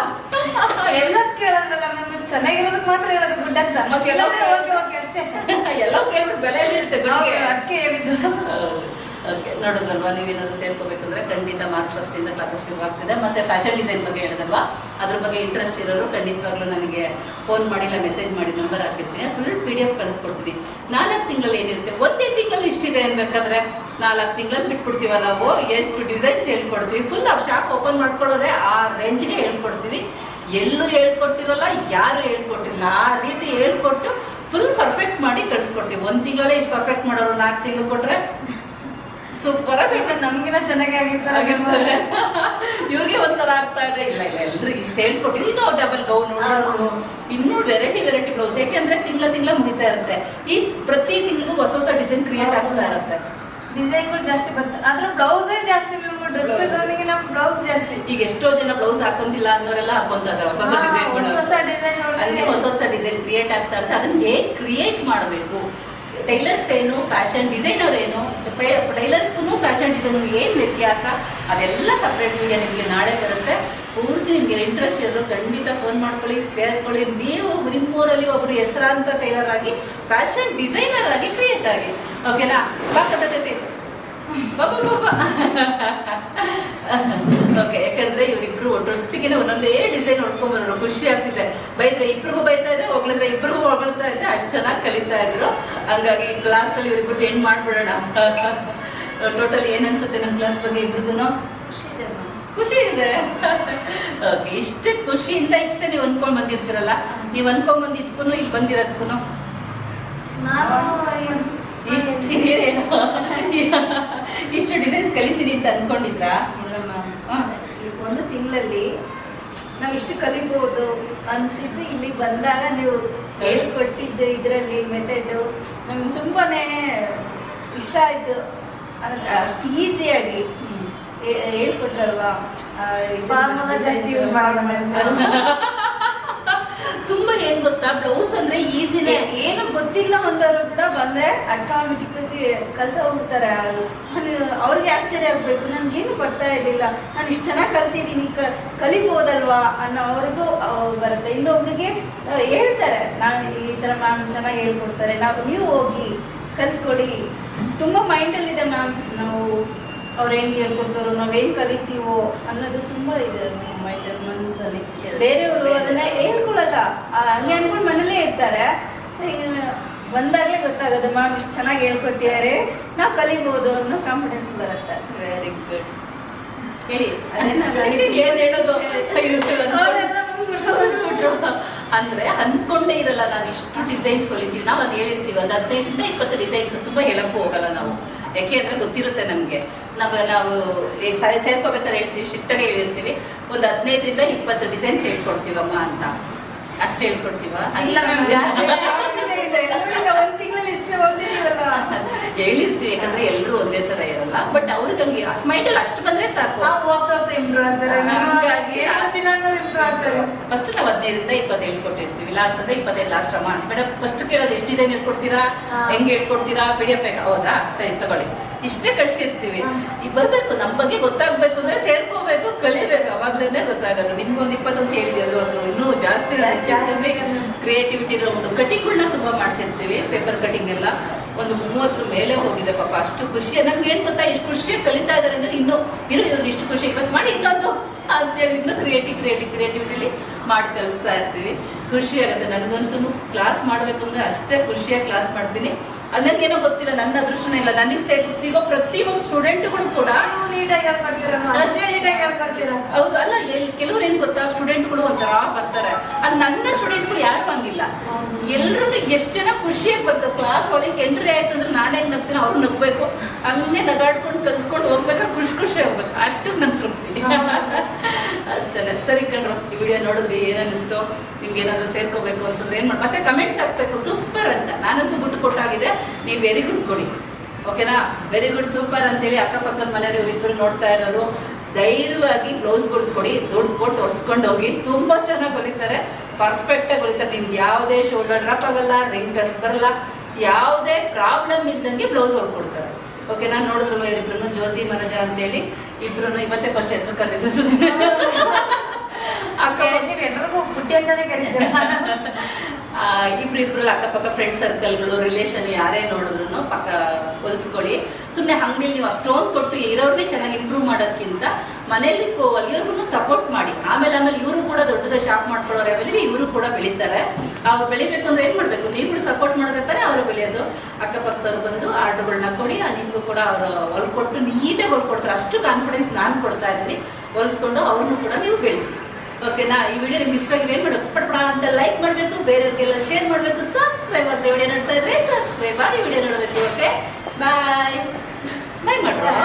ಎಲ್ಲ ಕೇಳೋದಲ್ಲ, ನಮ್ಗೆ ಚೆನ್ನಾಗಿರೋದಕ್ಕೆ ಮಾತ್ರ ಹೇಳೋದು ಗುಡ್ ಅಂತ. ಮತ್ತೆ ಎಲ್ಲ ಅಷ್ಟೇ, ಎಲ್ಲ ಕೇಳ್ಬಿಟ್ಟು ಬೆಲೆಯಲ್ಲಿ ಇರುತ್ತೆ ಗುಡ್ಗೆ. ಅದಕ್ಕೆ ಹೇಳಿದ್ದು. ಓಕೆ, ನೋಡೋದಲ್ವಾ, ನೀವೇನಾದ್ರು ಸೇರ್ಕೋಬೇಕಂದ್ರೆ ಖಂಡಿತ ಮಾರ್ಚ್ 1 ಕ್ಲಾಸಸ್ ಶುರು ಆಗ್ತಿದೆ. ಮತ್ತೆ ಫ್ಯಾಷನ್ ಡಿಸೈನ್ ಬಗ್ಗೆ ಹೇಳಿದಲ್ವಾ, ಅದ್ರ ಬಗ್ಗೆ ಇಂಟ್ರೆಸ್ಟ್ ಇರೋರು ಖಂಡಿತವಾಗ್ಲೂ ನನಗೆ ಫೋನ್ ಮಾಡಿ ಇಲ್ಲ ಮೆಸೇಜ್ ಮಾಡಿ ನಂಬರ್ ಹಾಕಿರ್ತೀನಿ. ಫುಲ್ PDF ಕಳಿಸ್ಕೊಡ್ತೀನಿ. 4 ತಿಂಗಳಲ್ಲಿ ಏನಿರುತ್ತೆ, 1 ತಿಂಗಳಲ್ಲಿ ಇಷ್ಟಿದೆ ಅನ್ಬೇಕಾದ್ರೆ 4 ತಿಂಗಳಲ್ಲಿ ಬಿಟ್ಬಿಡ್ತೀವ ನಾವು. ಎಷ್ಟು ಡಿಸೈನ್ಸ್ ಹೇಳ್ಕೊಡ್ತೀವಿ, ಫುಲ್ ನಾವು ಶಾಪ್ ಓಪನ್ ಮಾಡ್ಕೊಳ್ಳೋದ್ರೆ ಆ ರೇಂಜ್ಗೆ ಹೇಳ್ಕೊಡ್ತೀವಿ. ಎಲ್ಲೂ ಹೇಳ್ಕೊಟ್ಟಿರಲ್ಲ, ಯಾರು ಹೇಳ್ಕೊಟ್ಟಿರಲ್ಲ, ಆ ರೀತಿ ಹೇಳ್ಕೊಟ್ಟು ಫುಲ್ ಪರ್ಫೆಕ್ಟ್ ಮಾಡಿ ಕಳಿಸ್ಕೊಡ್ತೀವಿ. 1 ತಿಂಗಳಲ್ಲೇ ಇಷ್ಟು ಪರ್ಫೆಕ್ಟ್ ಮಾಡೋರು 4 ತಿಂಗಳು ಕೊಟ್ರೆ ಸೂಪರ್ ಆಗಿ ನಮ್ಗಿನ ಚೆನ್ನಾಗಿ ಆಗಿರ್ತಾರೆ. ಇವ್ರಿಗೆ ಒಂಥರ ಆಗ್ತಾ ಇದೆ. ಇಲ್ಲ ಎಲ್ರು ಇಷ್ಟ ಹೇಳ್ಕೊಟ್ಟಿದ್ವಿ. ಇದು ಡಬಲ್ ಗೌನ್, ಇನ್ನೂ ವೆರೈಟಿ ಬ್ಲೌಸ್. ಯಾಕೆಂದ್ರೆ ತಿಂಗಳ ಮುಗಿತಾ ಇರುತ್ತೆ. ಈ ಪ್ರತಿ ತಿಂಗಳಿಗೂ ಹೊಸ ಡಿಸೈನ್ ಕ್ರಿಯೇಟ್ ಆಗ್ತಾ ಇರುತ್ತೆ. ಡಿಸೈನ್ಗಳು ಜಾಸ್ತಿ ಬರ್ತದೆ, ಆದ್ರೆ ಬ್ಲೌಸೇ ಜಾಸ್ತಿ. ನಮ್ಮ ಡ್ರೆಸ್ ನಮ್ ಬ್ಲೌಸ್ ಜಾಸ್ತಿ. ಈಗ ಎಷ್ಟೋ ಜನ ಬ್ಲೌಸ್ ಹಾಕೊಂತಿಲ್ಲ ಅನ್ನೋರೆಲ್ಲ ಹಾಕೊಂತಾರೆ ಹೊಸ ಡಿಸೈನ್. ಹೊಸ ಡಿಸೈನ್ ಕ್ರಿಯೇಟ್ ಆಗ್ತಾ ಇರುತ್ತೆ. ಅದನ್ನ ಹೇಗೆ ಕ್ರಿಯೇಟ್ ಮಾಡಬೇಕು, ಟೈಲರ್ಸ್ ಏನು, ಫ್ಯಾಷನ್ ಡಿಸೈನರ್ ಏನು, ಟೈಲರ್ಸ್ಗೂ ಫ್ಯಾಷನ್ ಡಿಸೈನರ್ ಏನು ವ್ಯತ್ಯಾಸ, ಅದೆಲ್ಲ ಸಪ್ರೇಟ್ ವಿಡಿಯೋ ನಿಮಗೆ ನಾಳೆ ಬರುತ್ತೆ. ಪೂರ್ತಿ ನಿಮಗೆ ಇಂಟ್ರೆಸ್ಟ್ ಇರೋರು ಖಂಡಿತ ಫೋನ್ ಮಾಡ್ಕೊಳ್ಳಿ, ಸೇರ್ಕೊಳ್ಳಿ. ನೀವು ನಿಮ್ಮೂರಲ್ಲಿ ಒಬ್ಬರು ಹೆಸರಾಂತ ಟೈಲರ್ ಆಗಿ, ಫ್ಯಾಷನ್ ಡಿಸೈನರ್ ಆಗಿ ಕ್ರಿಯೇಟ್ ಆಗಿ. ಓಕೆನಾ? ಬಾಕತ್ತೆ ಓಕೆ, ಯಾಕಂದ್ರೆ ಇವರಿಬ್ರು ಒಟ್ಟೊಟ್ಟಿಗೆ ಒಂದೊಂದೇ ಡಿಸೈನ್ ಹೊಡ್ಕೊಂಡ್ಬರೋರು. ಖುಷಿ ಆಗ್ತಿದೆ. ಬೈದ್ರೆ ಇಬ್ರಿಗೂ ಬೈತಾ ಇದೆ, ಹೊಗಳಿದ್ರೆ ಇಬ್ರಿಗೂ ಹೊಗಳ್ತಾ ಇದೆ. ಅಷ್ಟು ಚೆನ್ನಾಗಿ ಕಲಿತಾ ಇದ್ರು. ಹಂಗಾಗಿ ಕ್ಲಾಸಲ್ಲಿ ಇವರಿಬ್ರು ಏನ್ ಮಾಡ್ಬಿಡೋಣ. ಟೋಟಲ್ ಏನ್ ಅನ್ಸುತ್ತೆ ನಮ್ಮ ಕ್ಲಾಸ್ ಬಗ್ಗೆ ಇಬ್ರಿಗೂ? ಖುಷಿ ಇದೆ. ಓಕೆ, ಇಷ್ಟು ಖುಷಿಯಿಂದ ಇಷ್ಟ ನೀವು ಅನ್ಕೊಂಡ್ ಬಂದಿರ್ತೀರಲ್ಲ, ನೀವು ಅನ್ಕೊಂಡ್ ಬಂದಿದ್ಕೂ ಇಲ್ಲಿ ಬಂದಿರೋದಕ್ಕೂ ಇಷ್ಟು ಡಿಸೈನ್ಸ್ ಕಲಿತೀನಿ ಅಂತ ಅನ್ಕೊಂಡಿದ್ರಾ? ಇಲ್ಲ ಮ್ಯಾಮ್, 1 ತಿಂಗಳಲ್ಲಿ ನಾವು ಇಷ್ಟು ಕಲಿಬಹುದು ಅನ್ಸಿದ್ದು ಇಲ್ಲಿಗೆ ಬಂದಾಗ ನೀವು ಹೇಳ್ಕೊಟ್ಟಿದ್ದು ಇದರಲ್ಲಿ ಮೆಥಡ್ ನಮ್ಗೆ ತುಂಬಾನೇ ಇಷ್ಟ ಆಯ್ತು. ಅಷ್ಟು ಈಸಿಯಾಗಿ ಹೇಳ್ಕೊಟ್ರಲ್ವಾ, ಜಾಸ್ತಿ ಯೂಸ್ ಮಾಡೋಣ. ತುಂಬಾ ಏನ್ ಗೊತ್ತಾ, ಬ್ಲೌಸ್ ಅಂದ್ರೆ ಈಸಿನೇ. ಏನು ಗೊತ್ತಿಲ್ಲ ಒಂದವರು ಕೂಡ ಬಂದ್ರೆ ಆಟೋಮೆಟಿಕ್ ಆಗಿ ಕಲ್ತು ಹೋಗ್ಬಿಡ್ತಾರೆ. ಅವ್ರಿಗೆ ಆಶ್ಚರ್ಯ ಆಗ್ಬೇಕು, ನನ್ಗೇನು ಬರ್ತಾ ಇರ್ಲಿಲ್ಲ, ನಾನು ಇಷ್ಟು ಚೆನ್ನಾಗಿ ಕಲ್ತಿದ್ದೀನಿ, ಕಲಿಬೋದಲ್ವಾ ಅನ್ನೋವ್ರಿಗೂ ಬರುತ್ತೆ. ಇನ್ನೊಬ್ರಿಗೆ ಹೇಳ್ತಾರೆ, ನಾನು ಈ ತರ ಮ್ಯಾಮ್ ಚೆನ್ನಾಗಿ ಹೇಳ್ಕೊಡ್ತಾರೆ, ನೀವು ಹೋಗಿ ಕಲ್ತ್ಕೊಳ್ಳಿ. ತುಂಬಾ ಮೈಂಡಲ್ಲಿದೆ ಮ್ಯಾಮ್, ನಾವು ಅವ್ರು ಹೆಂಗೆ ಹೇಳ್ಕೊಡ್ತಾರೋ, ನಾವೇನು ಕಲಿತೀವೋ ಅನ್ನೋದು ತುಂಬ ಇದೆ ಮೈಂಡಲ್ಲಿ, ಮನಸ್ಸಲ್ಲಿ. ಬೇರೆಯವರು ಅದನ್ನ ಹೇಳ್ಕೊಳಲ್ಲ, ಹಂಗೆ ಅನ್ಕೊಂಡು ಮನೇಲೇ ಇರ್ತಾರೆ. ಬಂದಾಗಲೇ ಗೊತ್ತಾಗೋದು, ಮ್ಯಾಮ್ ಇಷ್ಟು ಚೆನ್ನಾಗಿ ಹೇಳ್ಕೊಟ್ಟಿದ್ದಾರೆ, ನಾವು ಕಲಿಬೋದು ಅನ್ನೋ ಕಾನ್ಫಿಡೆನ್ಸ್ ಬರುತ್ತೆ. Very good. ಹೇಳಿ ಅಂದ್ರೆ ಅನ್ಕೊಂಡೇ ಇರಲ್ಲ, ನಾವು ಇಷ್ಟು ಡಿಸೈನ್ಸ್ ಹೊಲಿತೀವಿ. ನಾವು ಅದು ಹೇಳಿರ್ತೀವಿ, ಒಂದು 15-20 ಡಿಸೈನ್ಸ್ ತುಂಬಾ ಹೇಳಕ್ಕೂ ಹೋಗಲ್ಲ ನಾವು. ಯಾಕೆ ಅಂದ್ರೆ ಗೊತ್ತಿರುತ್ತೆ ನಮ್ಗೆ. ನಾವು ಸೇರ್ಕೋಬೇಕಾದ್ರೆ ಹೇಳ್ತೀವಿ, ಸ್ಟ್ರಿಕ್ಟ್ ಆಗಿ ಹೇಳಿರ್ತೀವಿ, ಒಂದು 15-20 ಡಿಸೈನ್ಸ್ ಹೇಳ್ಕೊಡ್ತೀವಮ್ಮ ಅಂತ. ಅಷ್ಟು ಹೇಳ್ಕೊಡ್ತೀವ? ಹೇಳಿರ್ತೀವಿ, ಯಾಕಂದ್ರೆ ಎಲ್ಲರೂ ಒಂದೇ ತರ ಇರಲ್ಲ. ಬಟ್ ಅವ್ರಿಗೆ ಹಂಗೆ ಅಷ್ಟು ಮೈಂಡಲ್ಲಿ ಅಷ್ಟು ಬಂದ್ರೆ ಸಾಕು, ಫಸ್ಟ್ ನಾವು 15-20 ಹೇಳ್ಕೊಟ್ಟಿರ್ತೀವಿ. ಲಾಸ್ಟ್ ಅಂದ್ರೆ 25 ಲಾಸ್ಟ್ ಅಮ್ಮ ಅಂತ. ಮೇಡಮ್ ಫಸ್ಟ್ ಕೇಳೋದು, ಎಷ್ಟು ಡಿಸೈನ್ ಹೇಳ್ಕೊಡ್ತೀರಾ, ಹೆಂಗೆ ಹೇಳ್ಕೊಡ್ತೀರಾ, PDF ಹೌದಾ, ಸರಿ ತಗೊಳ್ಳಿ, ಇಷ್ಟೇ ಕಳ್ಸಿರ್ತೀವಿ. ಈಗ ಬರ್ಬೇಕು, ನಮ್ಮ ಬಗ್ಗೆ ಗೊತ್ತಾಗ್ಬೇಕು ಅಂದ್ರೆ ಸೇರ್ಕೋಬೇಕು, ಕಲಿಬೇಕು, ಅವಾಗ್ಲೇನೆ ಗೊತ್ತಾಗೋದು. ನಿಮ್ಗೊಂದು 20 ಅಂತ ಹೇಳಿದ್ರು, ಅದು ಇನ್ನೂ ಜಾಸ್ತಿ ಕ್ರಿಯೇಟಿವಿಟಿ ರೌಂಡ್. ಕಟಿಂಗ್ಗಳನ್ನ ತುಂಬಾ ಮಾಡ್ಸಿರ್ತೀವಿ, ಪೇಪರ್ ಕಟಿಂಗ್ ಎಲ್ಲ ಒಂದು 30 ಮೇಲೆ ಹೋಗಿದೆ ಪಾಪ. ಅಷ್ಟು ಖುಷಿ ನಮ್ಗೆ. ಏನ್ ಗೊತ್ತಾ, ಇಷ್ಟು ಖುಷಿಯಾಗಿ ಕಲಿತಾ ಇದಾರೆ ಅಂದ್ರೆ ಇನ್ನೂ ಇವ್ರಿಗೆ ಇಷ್ಟು ಖುಷಿ, ಇವತ್ತು ಮಾಡಿ ಇನ್ನೊಂದು ಅಂತೇಳಿ ಇನ್ನೂ ಕ್ರಿಯೇಟಿವಿಟಿಲಿ ಮಾಡಿ ಕಲಿಸ್ತಾ ಇರ್ತೀವಿ. ಖುಷಿ ಆಗುತ್ತೆ ನನಗಂತೂ. ಕ್ಲಾಸ್ ಮಾಡ್ಬೇಕು ಅಂದ್ರೆ ಅಷ್ಟೇ ಖುಷಿಯಾಗಿ ಕ್ಲಾಸ್ ಮಾಡ್ತೀನಿ. ಅದಕ್ಕೆ ಏನೋ ಗೊತ್ತಿಲ್ಲ, ನನ್ನ ಅದೃಷ್ಟನೇ ಇಲ್ಲ. ನನಗೆ ಸಿಗೋ ಪ್ರತಿಯೊಂದು ಸ್ಟೂಡೆಂಟ್ಗಳು ಕೂಡ ನೀಟಾಗಿ ಹೇಳ್ಕೊಡ್ತೀರ. ಹೌದು, ಅಲ್ಲ ಕೆಲವ್ರು ಏನ್ ಗೊತ್ತಾ, ಸ್ಟೂಡೆಂಟ್ಗಳು ಒಂಥರ ಬರ್ತಾರೆ. ಅದು ನನ್ನ ಸ್ಟೂಡೆಂಟ್ಗಳು ಯಾರು ಹಂಗಿಲ್ಲ. ಎಲ್ರು ಎಷ್ಟು ಜನ ಖುಷಿಯಾಗಿ ಬರ್ತಾರೆ. ಕ್ಲಾಸ್ ಒಳಗೆ ಎಂಟ್ರಿ ಆಯ್ತು ಅಂದ್ರೆ ನಾನೇ ನಗ್ತೀನಿ, ಅವ್ರು ನಗ್ಬೇಕು, ಹಂಗೆ ನಗಾಡ್ಕೊಂಡು ಕಲ್ತ್ಕೊಂಡು ಹೋಗ್ಬೇಕಾದ್ರೆ ಖುಷಿ ಹೋಗ್ಬೇಕು. ಅಷ್ಟು ನನ್ ತೃಪ್ತಿ. ಅಷ್ಟೇ. ಸರಿ ಕಣ್ರು, ಈ ವಿಡಿಯೋ ನೋಡಿದ್ವಿ, ಏನನ್ನಿಸ್ತು ನಿಮ್ಗೆ? ಏನಾದರೂ ಸೇರ್ಕೋಬೇಕು ಅನ್ಸಿದ್ರೆ ಏನು ಮಾಡಿ ಮತ್ತೆ ಕಮೆಂಟ್ಸ್ ಹಾಕ್ಬೇಕು ಸೂಪರ್ ಅಂತ. ನಾನಂತೂ ಗುಡ್ ಕೊಟ್ಟಾಗಿದೆ, ನೀವು ವೆರಿ ಗುಡ್ ಕೊಡಿ, ಓಕೆನಾ? ವೆರಿ ಗುಡ್ ಸೂಪರ್ ಅಂತೇಳಿ ಅಕ್ಕಪಕ್ಕದ ಮನೆಯವರು ಇಬ್ಬರು ನೋಡ್ತಾ ಇರೋರು ಧೈರ್ಯವಾಗಿ ಬ್ಲೌಸ್ಗಳು ಕೊಡಿ, ದುಡ್ಡು ಕೊಟ್ಟು ಹೊಸ್ಕೊಂಡು ಹೋಗಿ. ತುಂಬ ಚೆನ್ನಾಗಿ ಹೊಲಿತಾರೆ, ಪರ್ಫೆಕ್ಟಾಗಿ ಹೊಲಿತಾರೆ. ನಿಮ್ಗೆ ಯಾವುದೇ ಶೋಲ್ಡರ್ ಡ್ರಾಪ್ ಆಗಲ್ಲ, ರಿಂಕಲ್ಸ್ ಬರಲ್ಲ, ಯಾವುದೇ ಪ್ರಾಬ್ಲಮ್ ಇಲ್ದಂಗೆ ಬ್ಲೌಸ್ ಹೊಲ್ಕೊಡ್ತಾರೆ, ಓಕೆನಾ? ನೋಡಿದ್ರಲ್ವ ಇವರಿಬ್ರು, ಜ್ಯೋತಿ ಮನೋಜ ಅಂತೇಳಿ ಇಬ್ರು. ಇವತ್ತೇ ಫಸ್ಟ್ ಹೆಸರು ಕರೆದಿದ್ದು ಅಕ್ಕ ನೀವು ಎಲ್ಲರಿಗೂ ಬುಟ್ಟಿ ಅಂತಾನೆ ಕರೀತಾರೆ. ಇಬ್ರು ಅಕ್ಕಪಕ್ಕ ಫ್ರೆಂಡ್ ಸರ್ಕಲ್ಗಳು, ರಿಲೇಷನ್ ಯಾರೇ ನೋಡಿದ್ರು ಪಕ್ಕ ಹೊಲಿಸ್ಕೊಳ್ಳಿ. ಸುಮ್ಮನೆ ಅಂಗಡಿಲಿ ನೀವು ಅಷ್ಟೊಂದು ಕೊಟ್ಟು ಇರೋರ್ನೇ ಚೆನ್ನಾಗಿ ಇಂಪ್ರೂವ್ ಮಾಡೋದಕ್ಕಿಂತ ಮನೇಲಿ ಹೊಲಿಯೋರ್ಗು ಸಪೋರ್ಟ್ ಮಾಡಿ. ಆಮೇಲೆ ಇವರು ಕೂಡ ದೊಡ್ಡದ ಶಾಪ್ ಮಾಡ್ಕೊಳ್ಳೋರು ಆಮೇಲೆ ಇವರು ಕೂಡ ಬೆಳೀತಾರೆ. ಅವ್ರು ಬೆಳಿಬೇಕು ಅಂದ್ರೆ ಏನು ಮಾಡಬೇಕು? ನೀವು ಕೂಡ ಸಪೋರ್ಟ್ ಮಾಡಿದ್ರೆ ಅವರು ಬೆಳೆಯೋದು. ಅಕ್ಕಪಕ್ಕದವ್ರು ಬಂದು ಆರ್ಡ್ರುಗಳನ್ನ ಕೊಡಿ, ನಿಮಗೂ ಕೂಡ ಅವರು ಹೊಲ್ಕೊಟ್ಟು ನೀಟಾಗಿ ಹೊಲ್ಕೊಡ್ತಾರೆ. ಅಷ್ಟು ಕಾನ್ಫಿಡೆನ್ಸ್ ನಾನು ಕೊಡ್ತಾ ಇದ್ದೀನಿ. ಹೊಲಿಸ್ಕೊಂಡು ಅವ್ರನ್ನೂ ಕೂಡ ನೀವು ಬೆಳೆಸಿ, ಓಕೆನಾ? ಈ ವಿಡಿಯೋ ನಿಮ್ಗೆ ಇಷ್ಟ ಆಗಿದೆ ಏನು ಮಾಡಬೇಕು? ಪಟ್ಪಡ ಅಂತ ಲೈಕ್ ಮಾಡಬೇಕು, ಬೇರೆಯವ್ರಿಗೆಲ್ಲ ಶೇರ್ ಮಾಡಬೇಕು, ಸಬ್ಸ್ಕ್ರೈಬ್ ಆಗದೆ ವಿಡಿಯೋ ನೋಡ್ತಾ ಇದ್ರೆ ಸಬ್ಸ್ಕ್ರೈಬ್ ಆಗಿ ವಿಡಿಯೋ ನೋಡಬೇಕು. ಓಕೆ, ಬಾಯ್ ಬಾಯ್ ಮಾಡ್ರೋ.